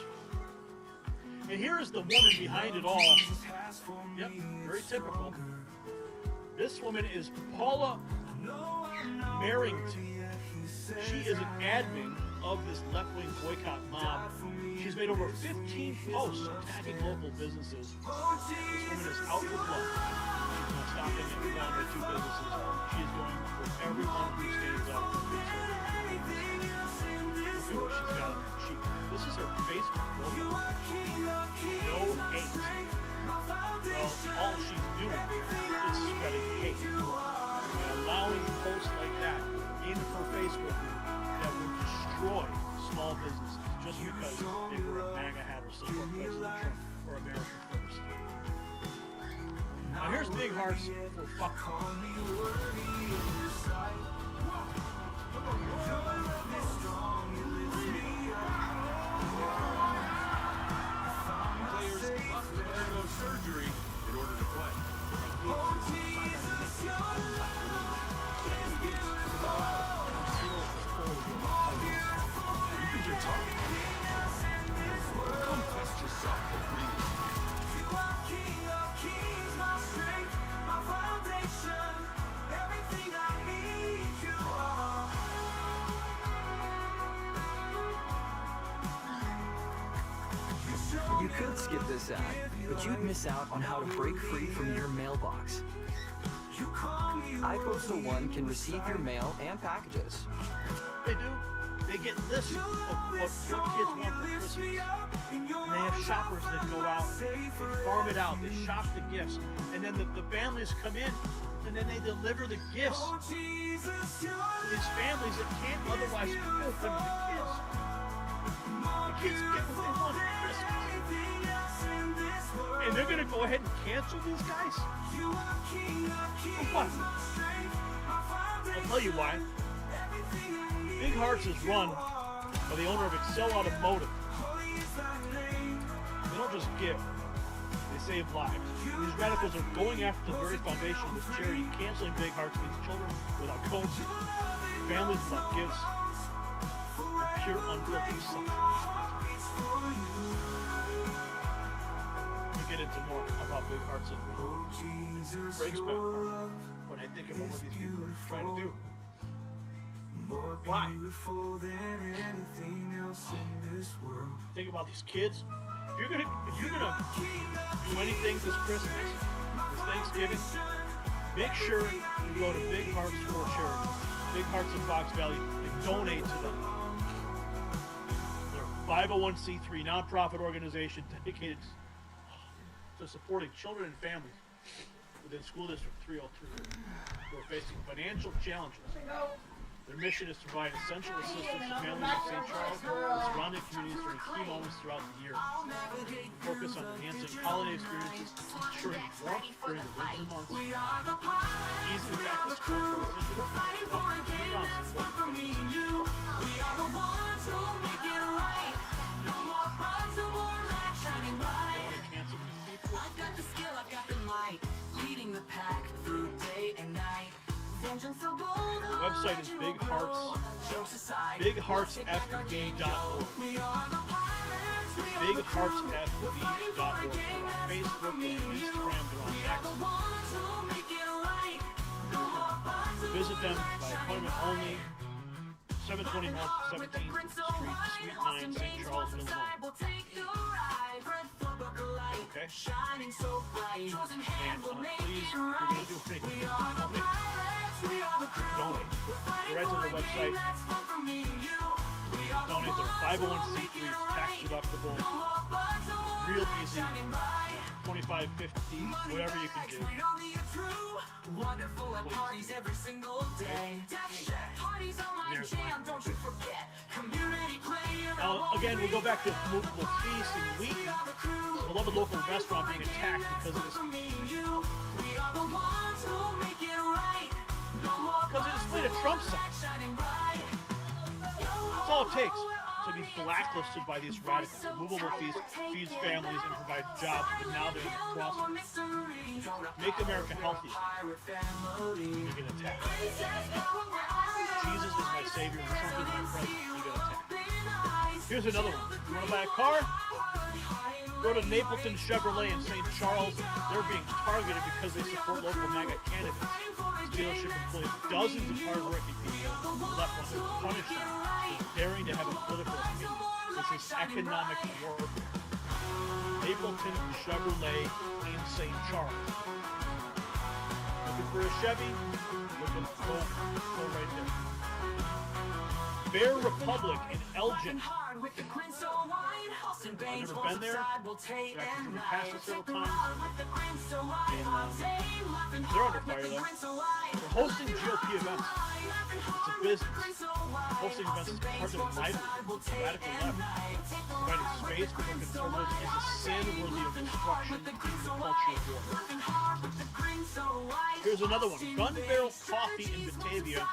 And here is the woman behind it all. Yep, very typical. This woman is Paula Merrington. She is an admin of this left-wing boycott mob. She's made over 15 posts attacking local businesses. This woman is out for blood. She's not stopping at one or two businesses. She is going for everyone who stands up for these businesses. Look at what she's got on her cheek. This is her Facebook logo. No hate. Well, all she's doing is spreading hate. By allowing posts like that in her Facebook group that will destroy small businesses just because they were a MAGA hat or support President Trump or America First. Now here's big hearts for fuck. Players must undergo surgery in order to play. Come test yourself for free. You are King of Kings, my strength, my foundation. could skip this ad, but you'd miss out on how to break free from your mailbox. iPostal One can receive your mail and packages. They do. They get this of what kids want for Christmas. And they have shoppers that go out, they farm it out, they shop the gifts, and then the families come in, and then they deliver the gifts to these families that can't otherwise give them to the kids. The kids get what they want for Christmas. And they're going to go ahead and cancel these guys? For what? I'll tell you why. Big Hearts is run by the owner of Excel Automotive. They don't just give, they save lives. These radicals are going after the very foundation of this charity. Canceling Big Hearts means children without coats, families without gifts, and pure unfiltered suffering. We'll get into more about Big Hearts and breaks my heart when I think about what these people are trying to do. Why? Think about these kids. If you're gonna do anything this Christmas, this Thanksgiving, make sure you go to Big Hearts for Charity, Big Hearts in Fox Valley, and donate to them. They're a 501c3 nonprofit organization dedicated to supporting children and families within School District 303 who are facing financial challenges. Their mission is to provide essential assistance to families in St. Charles and surrounding communities during key moments throughout the year. Focus on enhancing holiday experiences, ensuring warmth during the winter months, easing back to school The website is bigheartsfb.org. Bigheartsfb.org. They're on Facebook, they're on Instagram, they're on X. Visit them by appointment only. 720 North 17th Street, Suite 9, St. Charles, Illinois. Okay? And please, if you're going to do anything, donate. Go right to the website. Donate their 501c3, tax deductible, real easy, $25, $50, whatever you can do. Wonderful at parties every single day. Now, again, we go back to movable feast in Wheaton, the beloved local restaurant being attacked because of this. Because it displayed a Trump sign. That's all it takes to be blacklisted by these radicals. Movable feast feeds families and provides jobs, but now they're in the process. Make America healthy. You get attacked. Jesus is my savior and Trump is my president. You get attacked. Here's another one. You want to buy a car? Go to Napleton Chevrolet in St. Charles. They're being targeted because they support local MAGA candidates. Dealership employs dozens of hard-working people left on to punish them for daring to have a political opinion. This is economic warfare. Napleton Chevrolet in St. Charles. Looking for a Chevy? Go right there. Bear Republic in Elgin. I've never been there. I've actually driven past it several times. And they're under fire though. They're hosting GOP events. It's a business. Hosting events is part of the livelihood. The radical left. Providing space for the conservatives is a sin worthy of destruction in the culture of war. Here's another one. Gun Barrel Coffee in Batavia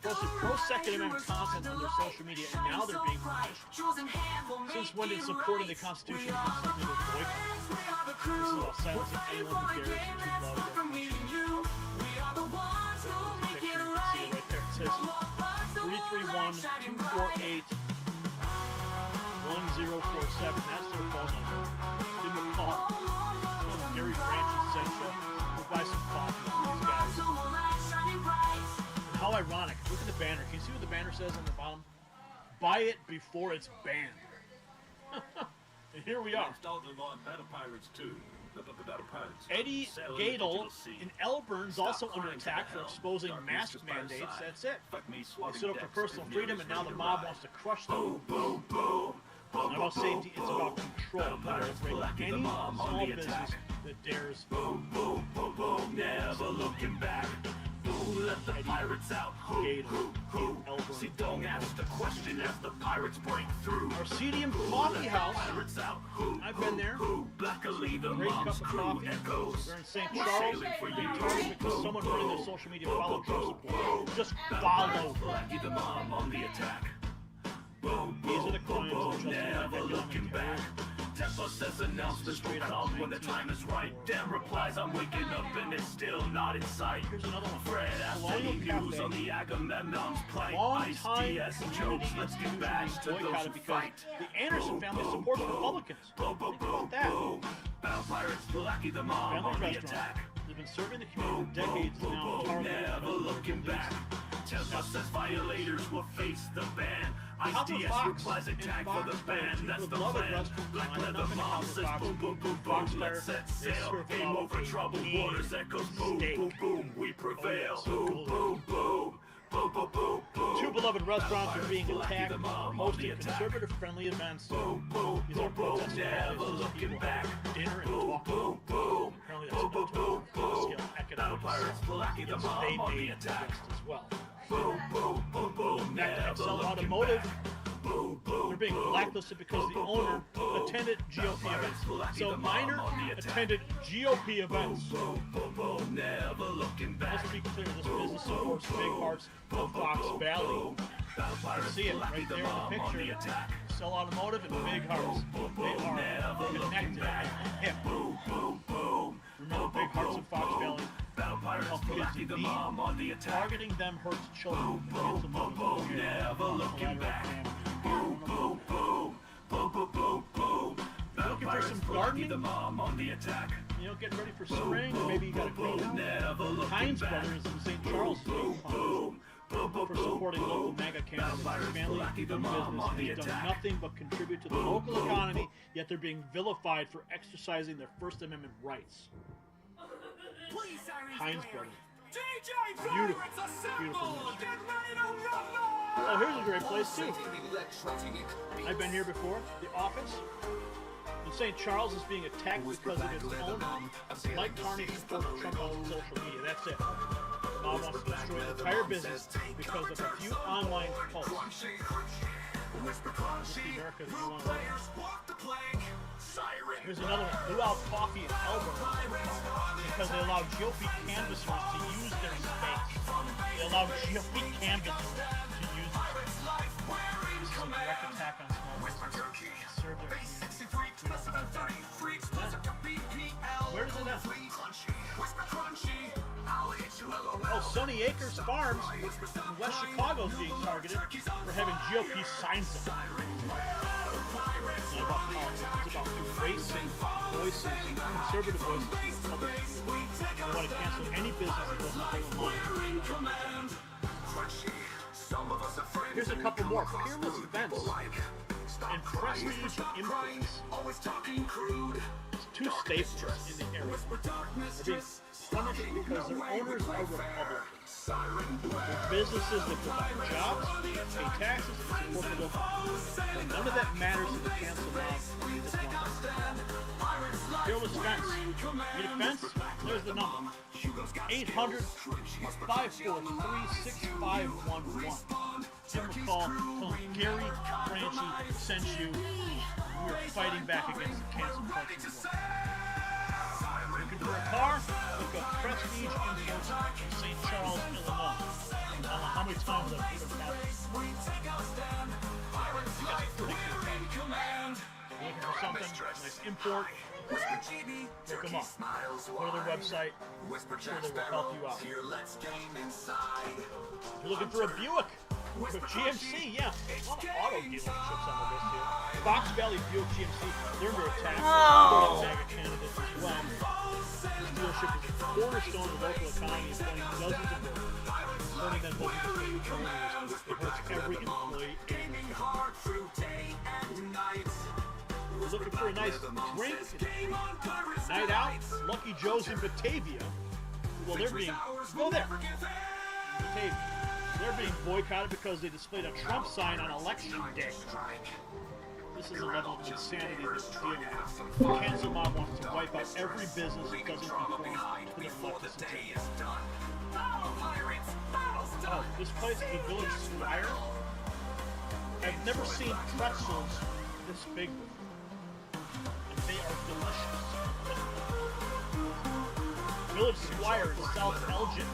posted pro-Second Amendment content on their social media, and now they're being punished. Since when did supporting the Constitution have something to boycott? This is about silencing anyone who dares to love their country. Picture, you can see it right there. It says 331-248-1047. That's their phone number. Give them a call. Gary Branch Essential. We'll buy some coffee for these guys. How ironic. Look at the banner. Can you see what the banner says on the bottom? Buy it before it's banned. And here we are. Eddie Gadel in Elburn's also under attack for exposing mask mandates. That's it. They stood up for personal freedom, and now the mob wants to crush them. It's not about safety, it's about control. They're breaking any small business that dares. Boom, boom, boom, boom, never looking back. Who let the pirates out? Who? See, don't ask the question as the pirates break through. Arcedium Coffee House. Pirates out. Who? I've been there. Black will leave the Great cup mom's of crew coffee. echoes. They're in St. Charles. They target because someone running their social media followed Trump support. Just follow. Blackie the mom on the attack. These are the crimes of justice. Never looking back. Tempo says announcements will come when the time is right. Dan replies, I'm waking up and it's still not in sight. Here's another one. Fred asked any news on the Agamemnon's plight. Ice-T as jokes, let's get back to those who fight. The Anderson family supports Republicans. Think about that. Battle Pirates, Blackie the mom on the attack. They've been serving the community for decades now. Never looking back. Tempo says violators will face the ban. Ice-DS replies attack for the ban, that's the plan. Black leather mom says boom, boom, boom, boom, let's set sail. Game over troubled waters, echoes boom, boom, boom, we prevail. Boom, boom, boom. Boom, boom, boom, boom. Two beloved restaurants are being attacked for hosting conservative-friendly events. These are protesting violations of people dinner and talking. Apparently that's not to scale economic and state-aid against as well. Back to XL Automotive. They're being blacklisted because the owner attended GOP events. So Minor attended GOP events. Let's be clear, this business supports big parts of Fox Valley. You see it right there in the picture. XL Automotive and Big Hearts. They are connected at the hip. Remember Big Hearts of Fox Valley? Targeting them hurts children. Never looking back. Looking for some gardening? You know, getting ready for spring, or maybe you got a clean house. Heinz Brothers in St. Charles for supporting local mega candidates. Family business has done nothing but contribute to the local economy, yet they're being vilified for exercising their First Amendment rights. Heinz Brothers. Beautiful. Beautiful. Oh, here's a great place too. I've been here before. The Office. And St. Charles is being attacked because of its owner. Mike Carney supports Trump on social media. That's it. The mob wants to destroy the entire business because of a few online posts. America, if you want to. Here's another one. Blew out coffee in Elburn because they allowed GOP canvassers to use their space. They allowed GOP canvassers to use their space. This is a direct attack on small businesses. Serve their community. Where does it end? Oh, Sunny Acres Farms in West Chicago is being targeted for having GOP signs up. It's not about politics, it's about erasing voices, conservative voices. They want to cancel any business that doesn't go online. Here's a couple more. Peerless events and prestige influence. It's two staples in the area. They're being punished because their owners are Republicans. They're businesses that provide jobs, pay taxes, and support the local. But none of that matters to the cancel mob. They just want them. Peerless events. Need a fence? There's the number. 800-543-6511. Give them a call. Tell them Gary Franchi sent you. We are fighting back against the cancel culture. Looking for a car? Look up Prestige Imports in St. Charles, Illinois. I don't know how many times I've heard of that. You got some pretty cool cars. Looking for something? Nice import? Look them up. Go to their website. I'm sure they will help you out. If you're looking for a Buick, with GMC, yeah. A lot of auto dealerships on the list here. Fox Valley Buick GMC, they're under attack. Oh. MAGA candidates as well. This dealership is a cornerstone of the local economy, employing dozens of workers. Supporting them doesn't just make careers, it hurts every employee. you're looking for a nice drink, night out, Lucky Joe's in Batavia. Well, they're being, go there. Batavia. They're being boycotted because they displayed a Trump sign on election day. This is a level of insanity that's dealing with. The cancel mob wants to wipe out every business that doesn't conform to the leftist agenda. Oh, this place, the Village Squire. I've never seen pretzels this big before. And they are delicious. Village Squire in South Elgin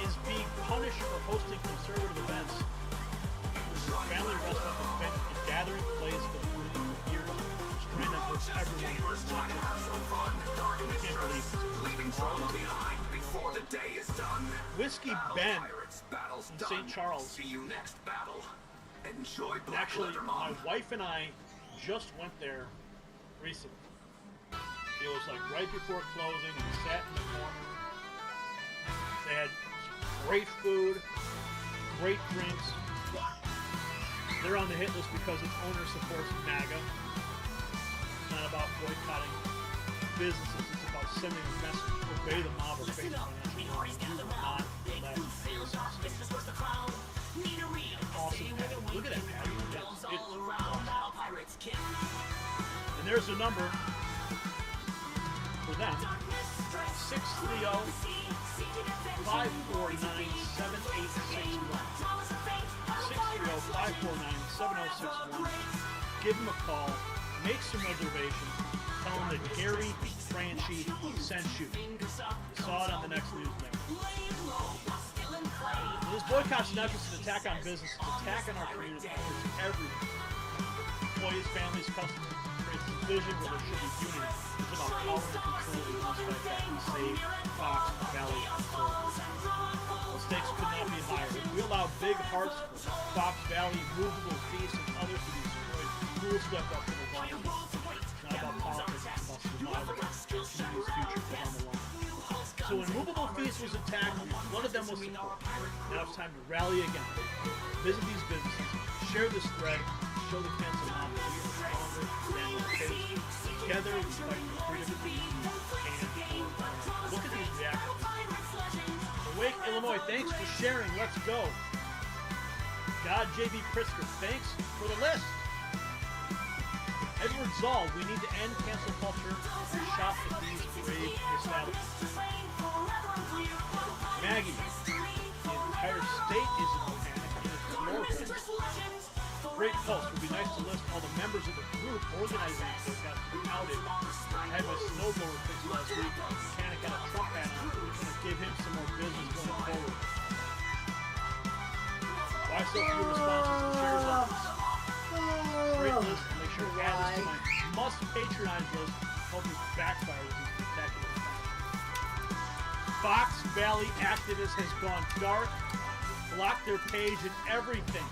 is being punished for hosting conservative events. The family restaurant has been a gathering place for the community for years, which trying to hurt everyone. I can't believe this. Whiskey Ben in St. Charles. Actually, my wife and I just went there recently. It was like right before closing, and we sat in the corner. They had great food, great drinks. They're on the hit list because its owner supports MAGA. It's not about boycotting businesses, it's about sending a message. Obey the mob or face financial harm. Do not let business awesome patio. Look at that patio. It's awesome. And there's the number for them. 630-549-7861. 630-549-7061. Give them a call. Make some reservations. Tell them that Gary Franchi sent you. Saw it on the next news network. This boycott's not just an attack on business, it's an attack on our community. It's everyone. Employees, families, customers. Creates a vision where there should be unity. It's about power and control. We must fight back and save Fox Valley control. The stakes could not be higher. If we allow big hearts, Fox Valley, movable feasts, and others to be destroyed, who will step up to the line? It's not about politics, it's about survival. It's community's future down the line. So when movable feast was attacked, one of them was support. Now it's time to rally again. Visit these businesses, share this thread, show the cancel mob that we are stronger than the case. Together we fight for freedom and look at these reactions. Awake Illinois, thanks for sharing. Let's go. God JB Prisker, thanks for the list. Edward Zoll, we need to end cancel culture and shop at these brave establishments. Maggie, the entire state is in panic and it's your friends. Great post. It would be nice to list all the members of the group organizing this got outed. I had my snowblower fixed last week. The mechanic got a Trump hat on. We're going to give him some more business going forward. Why so few responses and shares on this? Great list. Make sure to add this to my must patronize list. Help me backfire with these spectacular things. Fox Valley activist has gone dark. Blocked their page and everything.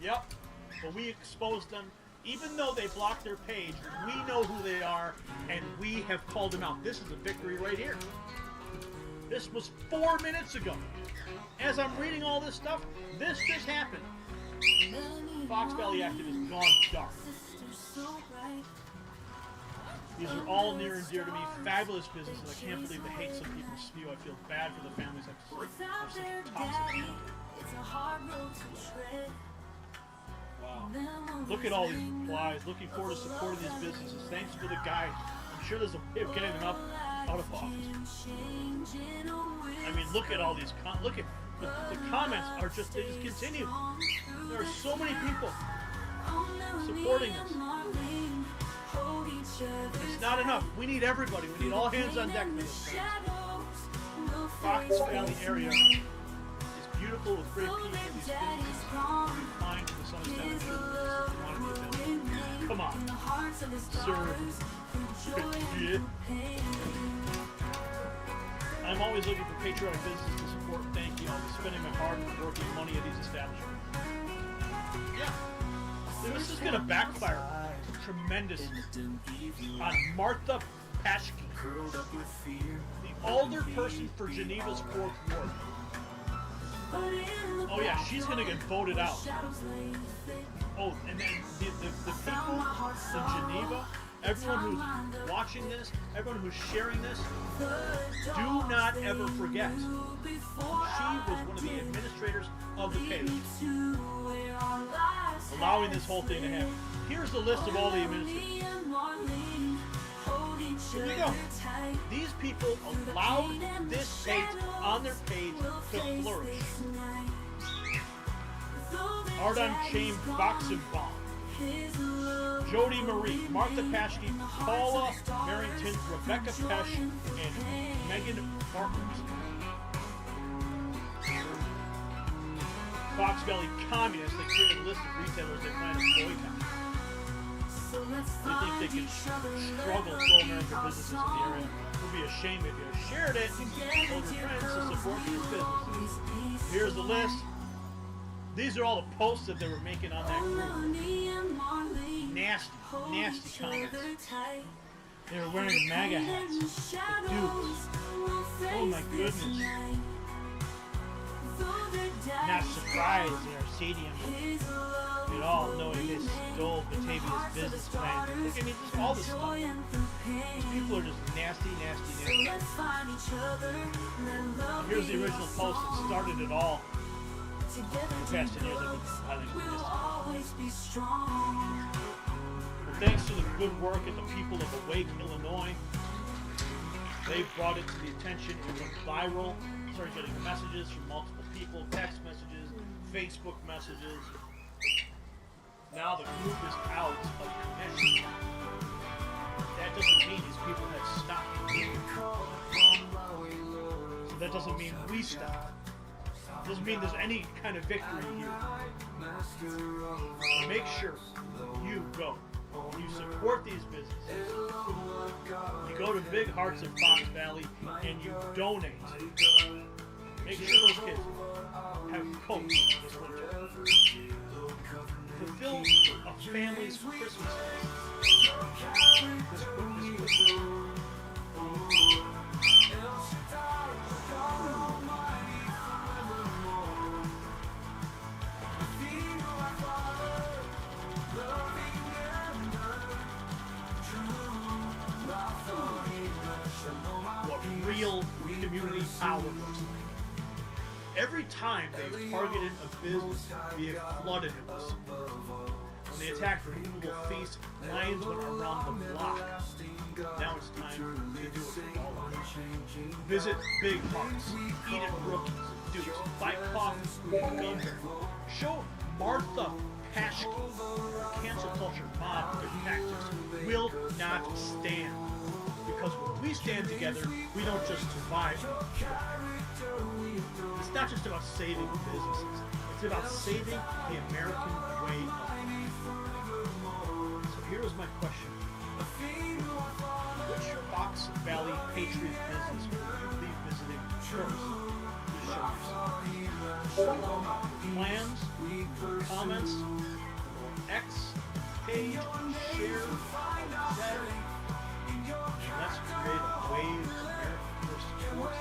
Yep, but we exposed them. Even though they blocked their page, we know who they are, and we have called them out. This is a victory right here. This was 4 minutes ago. As I'm reading all this stuff, this just happened. Fox Valley activists gone dark. These are all near and dear to me. Fabulous businesses. I can't believe the hate some people spew. I feel bad for the families of such toxic people. Wow. Look at all these replies. Looking forward to supporting these businesses. Thanks for the guide. I'm sure there's a way of getting them out of office. I mean, look at all these. Look at the comments are just, they just continue. There are so many people supporting this. It's not enough. We need everybody. We need all hands on deck for this. Fox Valley area is beautiful with great people. These businesses fine to some extent. Come on, sir. Yeah. I'm always looking for patriotic businesses to support. Thank you. I'll be spending my hard working money at these establishments. Yeah. This is going to backfire tremendously on Martha Paschke, the alderperson for Geneva's 4th Ward. Oh yeah, she's going to get voted out. Oh, and then the people in Geneva, everyone who's watching this, everyone who's sharing this, do not ever forget. She was one of the administrators of the page, allowing this whole thing to happen. Here's the list of all the administrators. Here you go. These people allowed this page on their page to flourish. Arden Chaim Boxenbaum, Jody Marie, Martha Paschke, Paula Barrington, Rebecca Pesch, and Megan Markers. Fox Valley Communists, they created a list of retailers they plan to boycott. They think they can struggle pro-American businesses in the area. It would be a shame if you shared it and told your friends to support these businesses. Here's the list. These are all the posts that they were making on that group. Nasty, nasty comments. They were wearing MAGA hats. The dupes. Oh my goodness. Not surprised in our stadium at all, knowing they stole Batavia's business plan. Look, I mean, just all this stuff. These people are just nasty, nasty, nasty. Here's the original post that started it all. The past 10 years, I've been highly missed. Well, thanks to the good work of the people of Awake, Illinois, they brought it to the attention. It went viral. Started getting messages from multiple people, text messages, Facebook messages. Now the group is out of commission. That doesn't mean these people have stopped. So that doesn't mean we stopped. Doesn't mean there's any kind of victory here. So make sure you go. You support these businesses. You go to Big Hearts in Fox Valley and you donate. Make sure those kids have coats this winter. Fulfill a family's Christmas this Christmas. What real community power looks like. Every time they've targeted a business, we have flooded it with support. When they attacked Renewable Feast, lions went around the block. Now it's time to do it for all of us. Visit Big Hearts, eat at Brookies, Dukes, buy coffee, go there. Show Martha Paschke, cancel culture mob, their tactics will not stand. Because when we stand together, we don't just survive. It's not just about saving businesses. It's about saving the American way of life. So here's my question. Which Fox Valley Patriot business will you be visiting first to show yourself? Plans, comments, X page, share, etc. Let's create a wave of American first tours.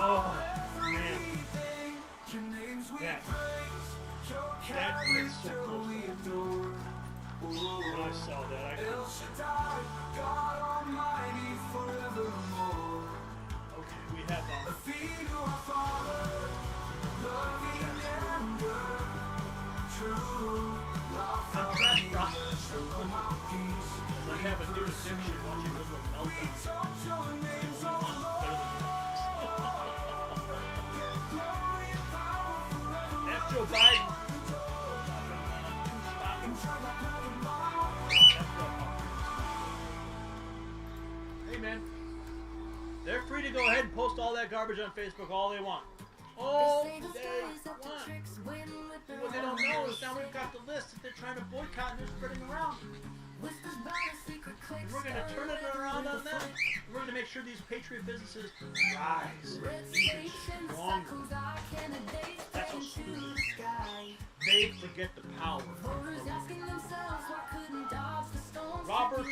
Oh, man. That is so close. When I saw that, I couldn't. Okay, we have contrast process. I have a new addiction watching this one meltdown. That's Joe Biden. Hey man, they're free to go ahead and post all that garbage on Facebook all they want. All they want. What they don't know is now we've got the list that they're trying to boycott and they're spreading around. And we're going to turn it around on them. We're going to make sure these patriot businesses rise even stronger. That's how stupid. They forget the power. Robert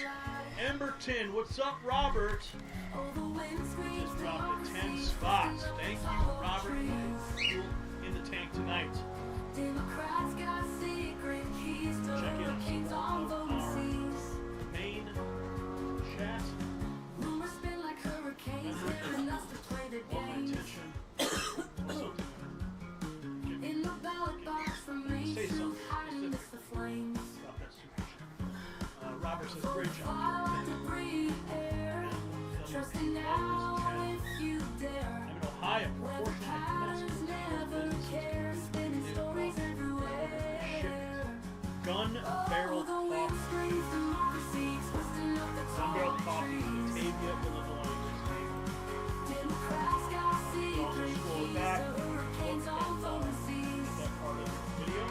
Emberton, what's up, Robert? Just dropped it 10 spots. Thank you, Robert. Fuel in the tank tonight. Check in on our main chat. Say something. Robert says, great job. I'm in Ohio. Gun Barrel Coffee. Gun Barrel Coffee, Batavia, Illinois. Also scroll back. That part of the video.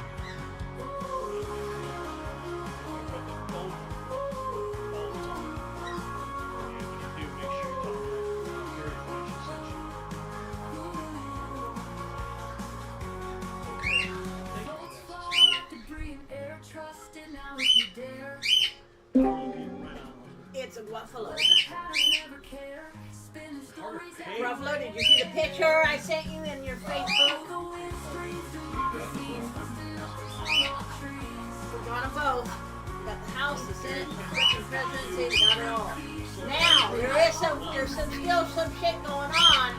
It's a buffalo. Buffalo, did you see the picture I sent you in your Facebook? We got them both. We got the House, the Senate, the freaking presidency, we got it all. Now, there's still some shit going on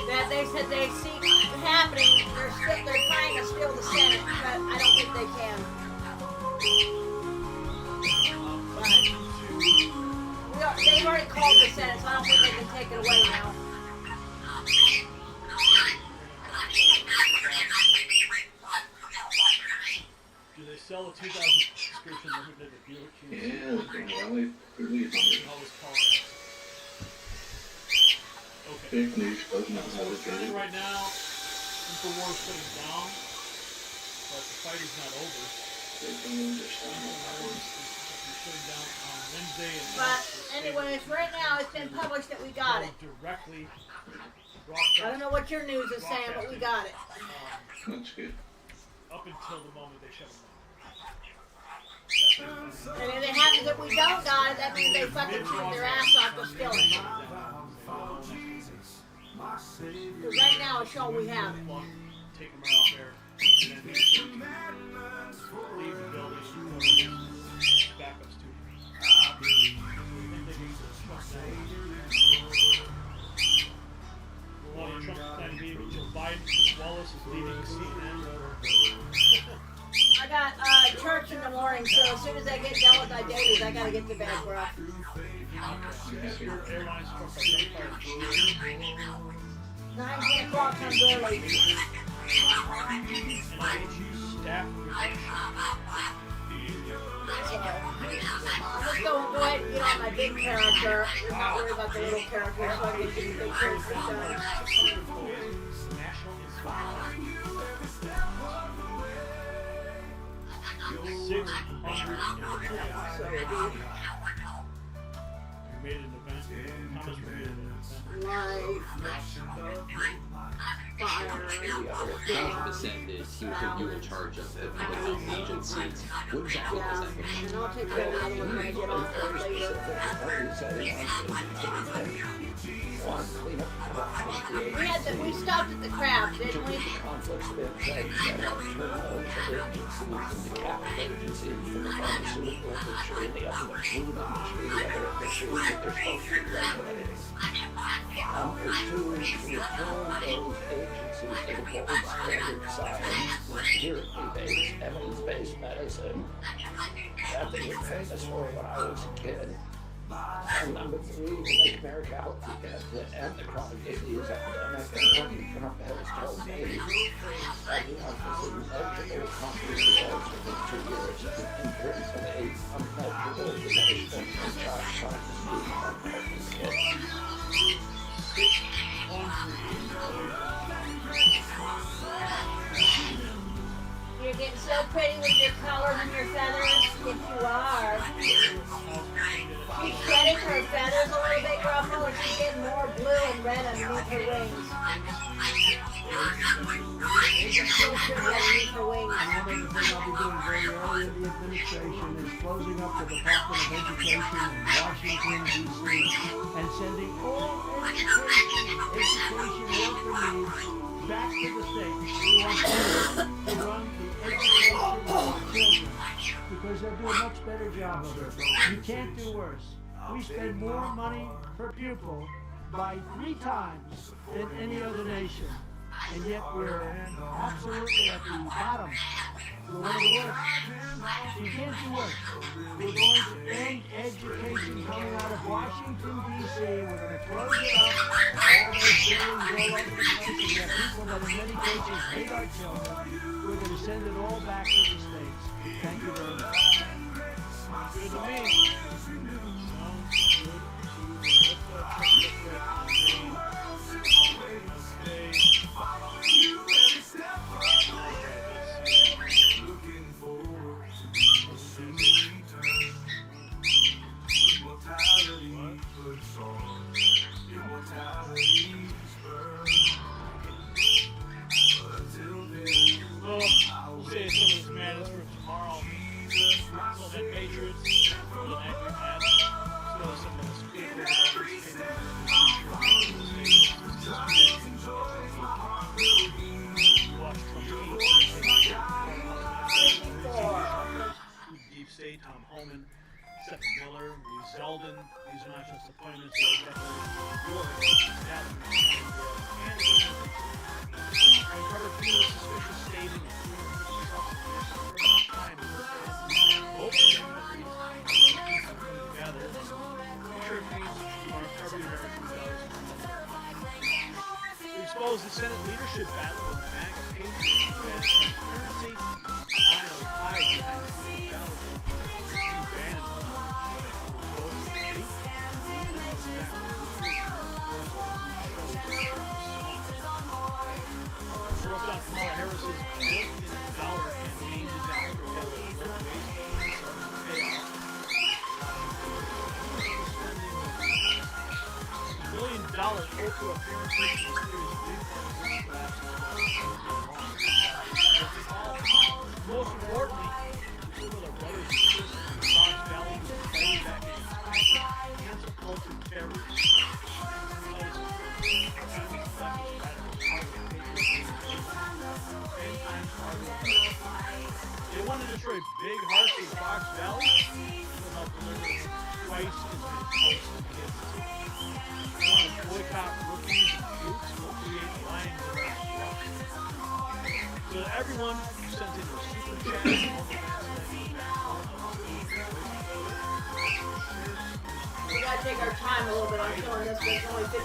that they said they see happening. They're trying to steal the Senate, but I don't think they can. They've already called the Senate, so I don't think they can take it away now. Do they sell a 2,000 subscription limited at dealer queues? Yeah, well, they release them. Always call that. Okay. Fake news doesn't have So a we're turning good. right now. InfoWars putting down, but the fight is not over. Shutting down on Wednesday and But anyways, right now it's been published that we got it. Directly. I don't know what your news is saying, but we got it. That's good. Up until the moment they shut them down. And if it happens that we don't got it, that means they fucking turned their ass off to steal it. Because right now it's showing we have it. Take them right off there. Leave the building. Backup studio. Trump planning meeting with Joe Biden. Chris Wallace is leaving CNN. I got church in the morning, so as soon as I get done with my dailies, I gotta get to bed, bro. Spirit Airlines struck by gunfire. 9 o'clock comes early. Staff reduction. I'm just going to go ahead and get on my big character. I'm not worried about the little character, so I can get the big character done. You made an event. How much were you at an event? Life. Fire. 100% is he put you in charge of the public health agencies. What exactly does that mean? And I'll take care of another one when I get off there later. We stopped at the crab, didn't we? Empirically-based, evidence-based medicine that they were famous for when I was a kid. And number 3, to make America healthy again, to end the chronic disease epidemic. And President Trump has told me that he offers measurable concrete results within 2 years in terms of a unmeasurable diminishment in child chronic disease among American kids. You're getting so pretty with your colors and your feathers. Yes, you are. She's shedding her feathers a little bit, Gruffalo, and she's getting more blue and red underneath her wings. very early in the administration is closing up the Department of Education in Washington, D.C. and sending all education worker needs back to the states. We want them to run the education of children because they'll do a much better job of it. You can't do worse. We spend more money per pupil by 3 times than any other nation. And yet we're absolutely at the bottom. We're one of the worst. You can't do worse. We're going to end education coming out of Washington, D.C. We're going to close it up. All those buildings all over the place. And we have people that in many cases hate our children. We're going to send it all back to the states. Thank you very much. Good to me. We'll save some of this madness for tomorrow. So that Patriots, for the night we've had, so some of the speakers Deep State, Tom Homan, Stephen Miller, Lee Zeldin. These are not just appointments, they're definitely war and covered few suspicious stating time together. Sure things are every American does. We expose the Senate leadership battle with MAGA patriots and transparency. Finally, hide behind the battle. Steve Bannon. Kamala Harris's billion-dollar campaign disaster $1 billion Oprah appearances in the series most importantly, some of their brothers and sisters in Fox Valley who are fighting back against cancel culture terrorists. They want to destroy big hearts in Fox Valley. Will help deliver twice as many posts and kids. They want to boycott rookies and youths. Will create lines around so that everyone who sent in their super chat we gotta take our time a little bit on killing this, but it's only 56.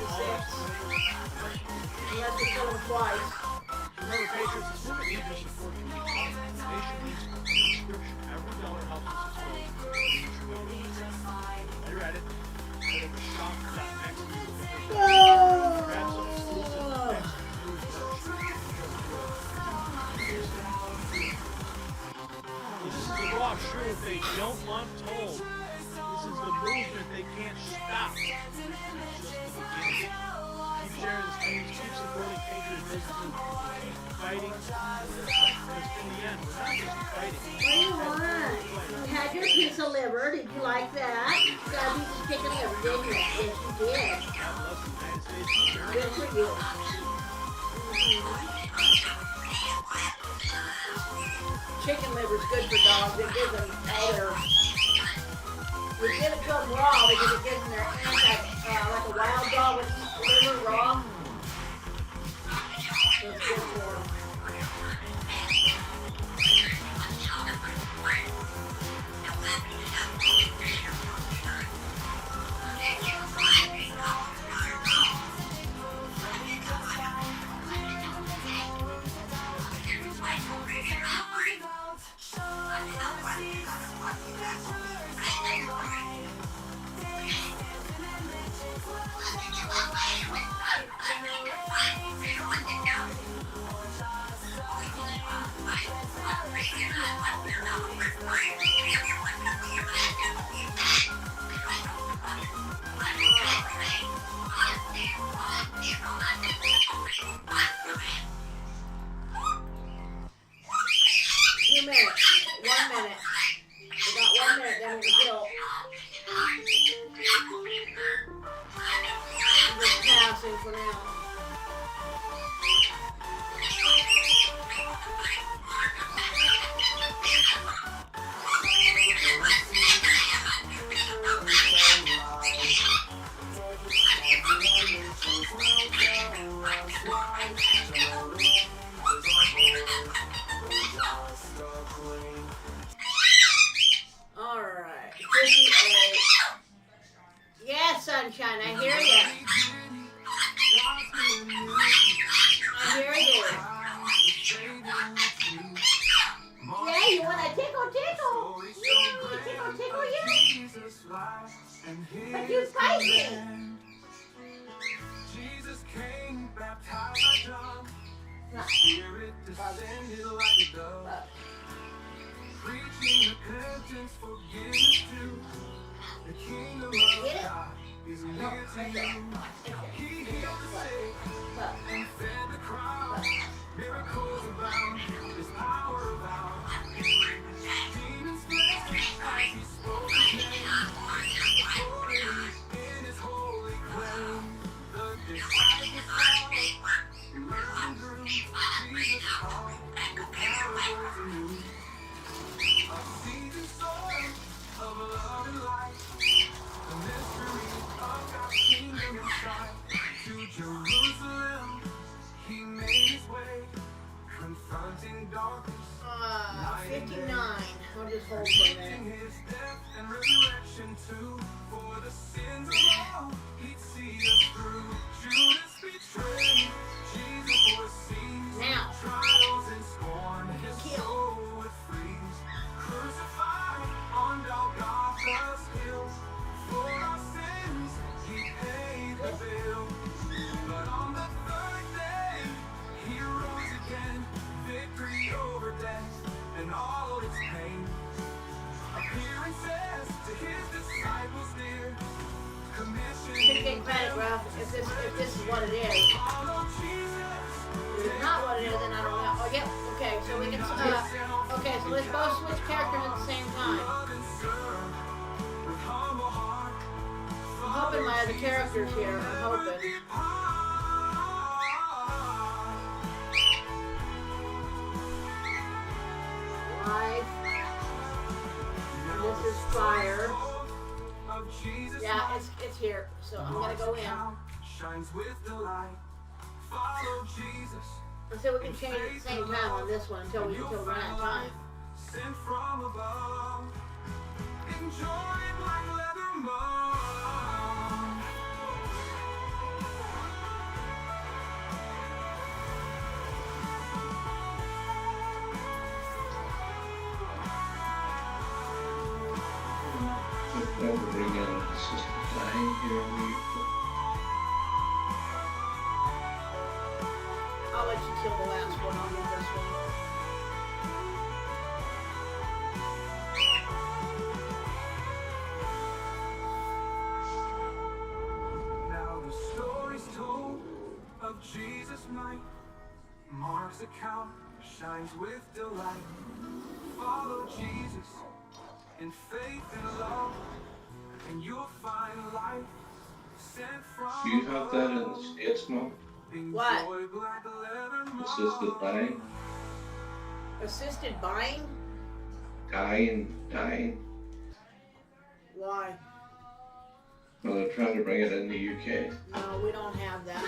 Unless we kill them twice. Remember, Patriots, the super leader support can be called. The nation needs a subscription. Every dollar helps us expose the While you're at it, go to shop.next. Grab some exclusive next news This is the raw truth they don't want told. This is the movement they can't stop. It's just the beginning. Keep sharing this news, keep supporting Patriot businesses, keep fighting. Because in the end, we're not just fighting. What do you want? You had your piece of liver. Did you like that? You got a piece of chicken liver, didn't you? Yes, you did. Good for you. Chicken liver's good for dogs. It gives them all their... We give it to them raw because it gives them their like a wild dog would eat liver raw. So it's good for them. for now. All right. 58. Yes, sunshine. I hear you. I hear you. Yeah, you want to tickle? Yeah, tickle you. But you fight me. Jesus came, baptized by John. The Spirit descended like a dove, preaching repentance, forgiveness to the kingdom of God is near to you. He healed the sick and fed the crowd. Miracles abound, His power abound. Demons fled as He spoke His name. Authority in His holy claim. The disciples followed. Emerging grew, Jesus taught with parables and news. A seasoned soil of love and light. The mystery of God's kingdom inside. To Jerusalem, He made His way, confronting darkness. 59. I'll just hold for a minute. His death and resurrection too. For the sins of all, He'd see us through. Judas betrayed, Jesus was seized. Now. Trials and scorn, His soul would freeze. Crucified on Golgotha's hill. For our sins, He paid the bill. But on the third day, He rose again. Victory over death and all its pain. Appearances to His disciples dear. Should get credit, bro. If this is what it is. If it's not what it is, then I don't know. Oh, yep. Okay, so we can. Okay, so let's both switch characters at the same time. I'm hoping my other characters here. I'm hoping. Life. And this is fire. Yeah, it's here. So I'm gonna go in. Shines with the light. Follow Jesus. Let's see if we can change at the same time on this one until we run out of time. Sent from above. Enjoy it like leather mud. Now we're bringing in Sister Diane here. I'll let you kill the last one. I'll do this one. Now the story's told of Jesus' might. Mark's account shines with delight. Follow Jesus in faith and love, and you'll find life sent from Do you have that in the States, Mom? What? Assisted dying? Assisted buying? Dying. Why? Well, they're trying to bring it in the UK. No, we don't have that.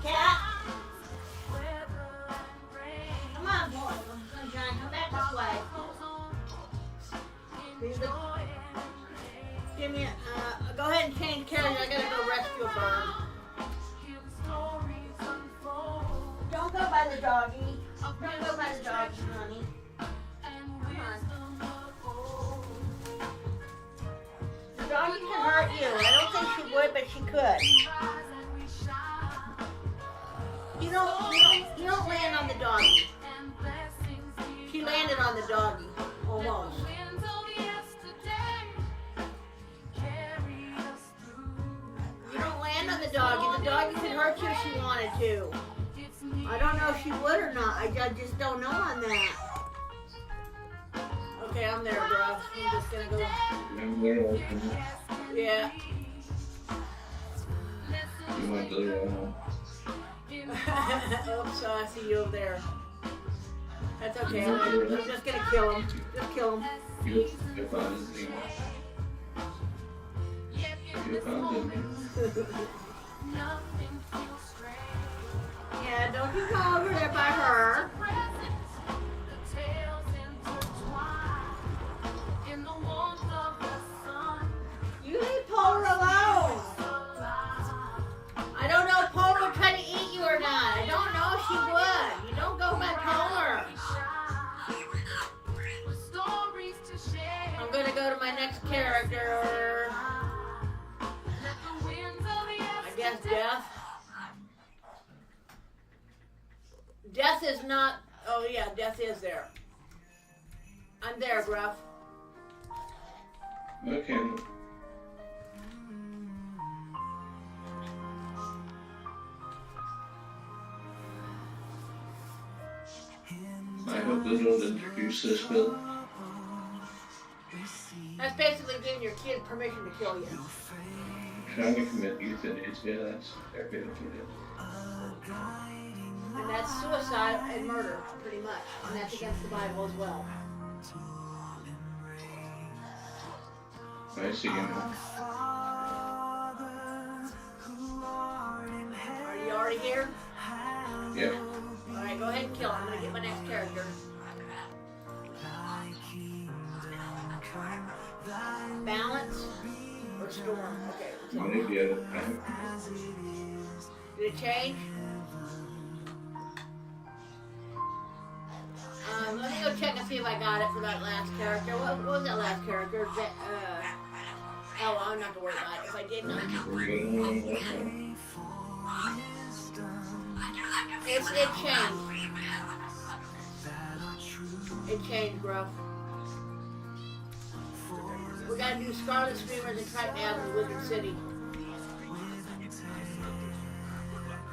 Cat? Come on, boy. Sunshine, come back this way. Give me go ahead and change character. I gotta go rescue a bird. Don't go by the doggy. Don't go by the doggy, honey. Come on. The doggy can hurt you. I don't think she would, but she could. You don't land on the doggy. She landed on the doggy. Almost. You don't land on the doggy. The doggy could hurt you if she wanted to. I don't know if she would or not. I just don't know on that. Okay, I'm there, bro. I'm just gonna go. Yeah. You want to Oops, I see you over there. That's okay. I'm just gonna kill him. Just kill him. Yeah, don't you go over there by her. You leave Polar alone. I don't know if Polar will try to eat you or not. I don't know if she would. You don't go by Polar. I'm gonna go to my next character. I guess Death. Death is not. Oh yeah, Death is there. I'm there, Gruff. Okay. I hope they don't introduce this bill. That's basically giving your kid permission to kill you. Trying to commit euthanasia, yeah, that's exactly what you did. And that's suicide and murder, pretty much. And that's against the Bible as well. I see you now. Are you already here? Yeah. Alright, go ahead and kill him. I'm gonna get my next character. Balance or storm? Okay. I'm gonna get it. Did it change? Let me go check and see if I got it for that last character. What was that last character? Oh, well, I'm not to worry about it. If I didn't, it changed. It changed, bro. We gotta do Scarlet Screamers and track down in Wizard City.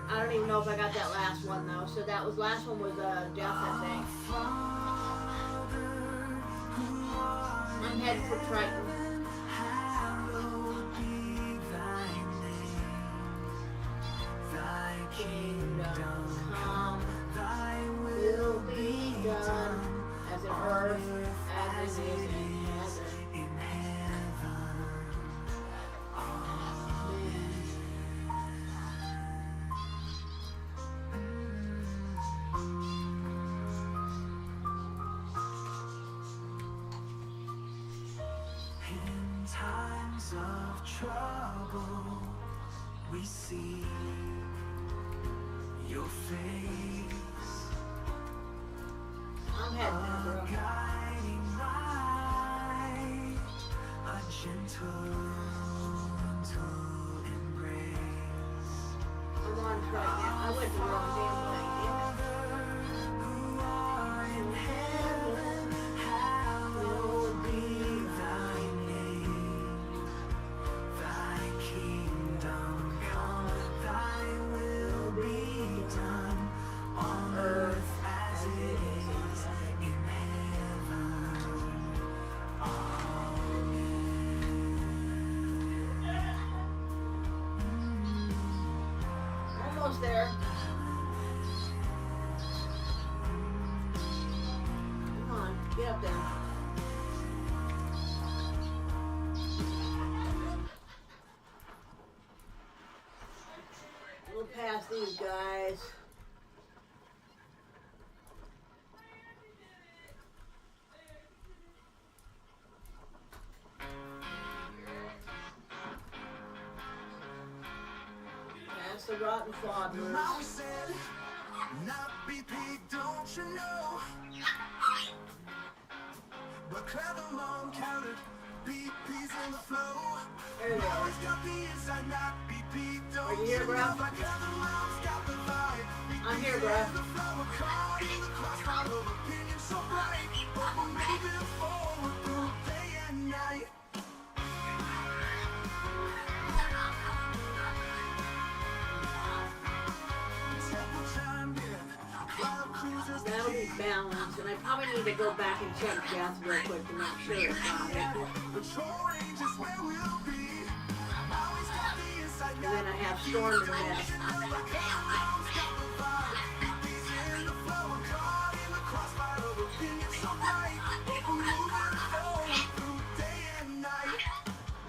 I don't even know if I got that last one though. So that was last one was Death, I think. I'm heading for Triton. Kingdom come, thy will be done, as in earth, as it is in Times of trouble, we see your face. I'm heading a guiding light, a gentle embrace. I'm on track now. I went the wrong damn way. Who are in heaven, hallowed be thy name. Thy kingdom come, thy will be done on earth as it is in heaven. Almost there. Come on, get up there. We'll pass these guys. That's the rotten fathers. Mama said, not BP, don't you know? But clever mom counted BP's in the flow. There you go. Always got the inside, not BP, don't Are you here, bro? know? But clever mom's got the vibe. I'm here, bro. The flower caught in the crossfire of opinion so bright. But we're moving forward through day and night. Temple time, yeah. balance, and I probably need to go back and check gas real quick to make sure it's not it. And then I have Storm in this.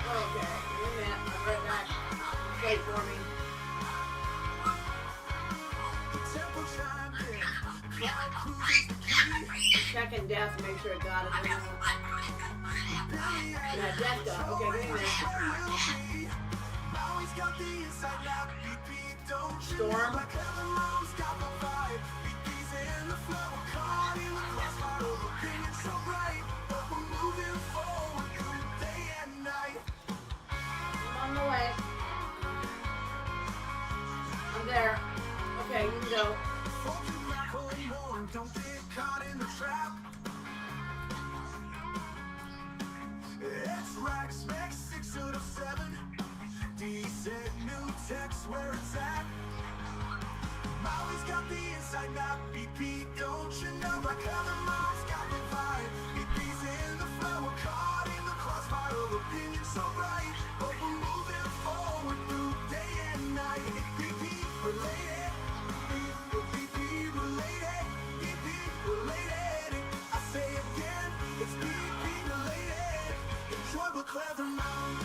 Okay, wait a minute, I'm right back. Wait for me. Checking death to make sure it got it. Yeah, death got it. Okay, wait a minute. Storm. I'm on the way. I'm there. Okay, you can go. Don't get caught in the trap. X-Rax, X 6 out of 7. Decent new text where it's at. Molly's got the inside map. BP, don't you know? My color mom's got the vibe. BP's in the flow. We're caught in the crossfire of opinion so bright. But we're moving forward through day and night. BP related. BP related. BP related. I say again, it's BP related. Enjoy the clever mouth.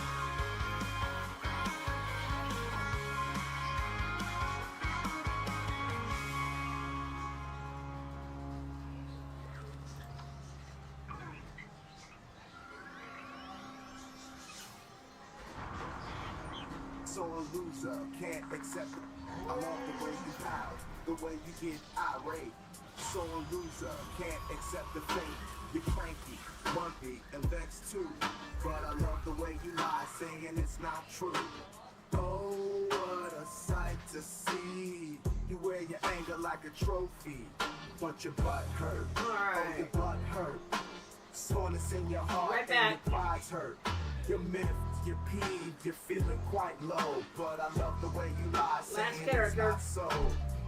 So a loser can't accept it. I love the way you pout, the way you get irate. So a loser can't accept the fate. You're cranky, bumpy, and vexed too. But I love the way you lie, saying it's not true. Oh, what a sight to see. You wear your anger like a trophy, but your butt hurt. Oh, your butt hurt. Soreness in your heart and your pride's hurt. You're miffed, you're peeved, you're feeling quite low. But I love the way you lie, saying it's not so.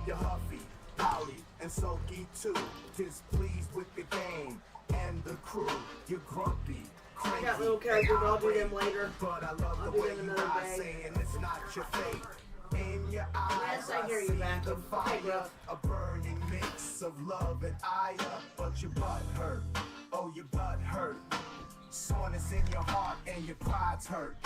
You're huffy, pouty, and sulky too. Displeased with the game and the crew. You're grumpy, cranky. I got little characters, I'll do them later. But I love the way you lie, saying it's not your fate. In your eyes, yes, I hear you back. the fire, a burning mix of love and ire. But your butt hurt, oh your butt hurt. Soreness in your heart and your pride's hurt.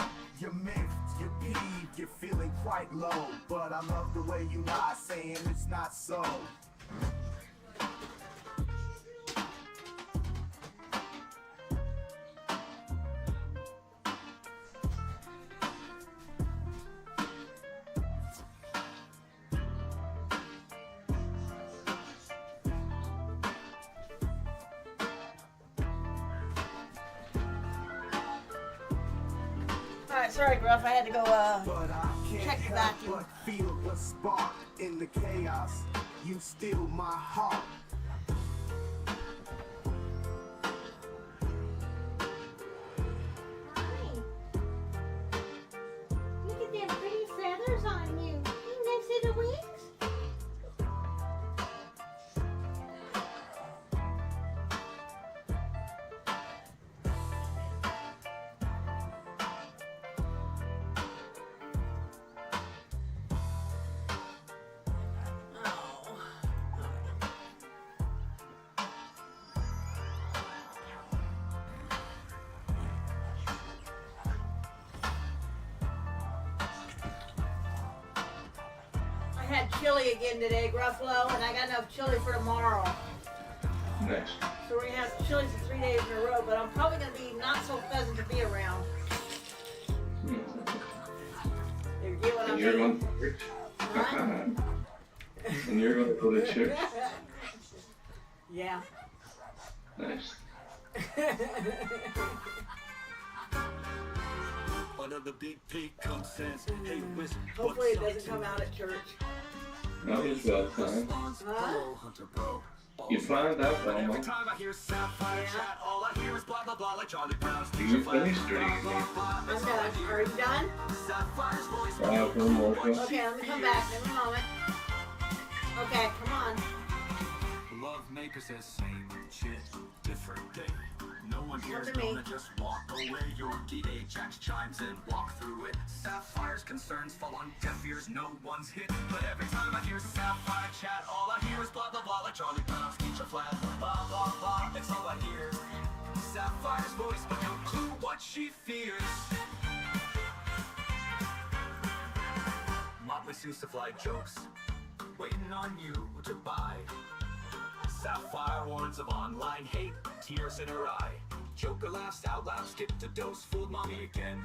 You're miffed, you're peeved, you're feeling quite low. But I love the way you lie, saying it's not so. Alright, sorry, Gruff, I had to go check the vacuum. But feel the spark in the chaos. You steal my heart. Look at them pretty feathers on you. You next to the wings? I had chili again today, Gruffalo, and I got enough chili for tomorrow. Nice. So we're gonna have chili for 3 days in a row, but I'm probably gonna be not so pleasant to be around. You get what I And mean? you're going to church. And you're going to go to church. Yeah. Nice. Another big pig comes says, hey, Hopefully it doesn't come out at church. That was well timed. Huh? You planned that well, man. You finished or you I'm done. Are you done? one more thing. Okay, let me come back in a moment. Okay, come on. Love makers say same shit, different day. No one hears, to me. no, just walk away. Your DHX chimes in, walk through it. Sapphire's concerns fall on deaf ears, no one's hit. But every time I hear Sapphire chat, all I hear is blah blah blah, like Charlie Brown's feature flat. Blah blah blah, that's all I hear. Sapphire's voice, but no clue what she fears. Motley Sue's to fly jokes, waiting on you to buy. Sapphire warns of online hate, tears in her eye. Joker laughs out loud, skipped a dose, fooled mommy again.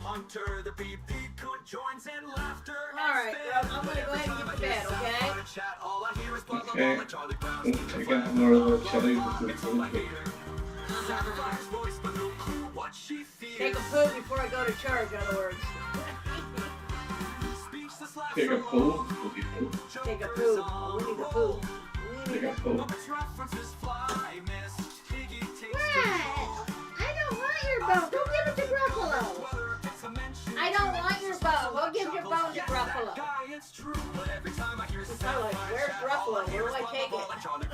Hunter the BB coon joins in laughter. Alright, I'm gonna go ahead and get to bed, okay? Okay, let's take out more of the chili with the food. Take a poo before I go to church, in other words. Take a poo? Take a poo. We need a poo. Take a poo. I don't want your bone. Go give it to Gruffalo. I don't want your bone. Go give your bone to Gruffalo. It's kind of like, where's Gruffalo? Where do I take it?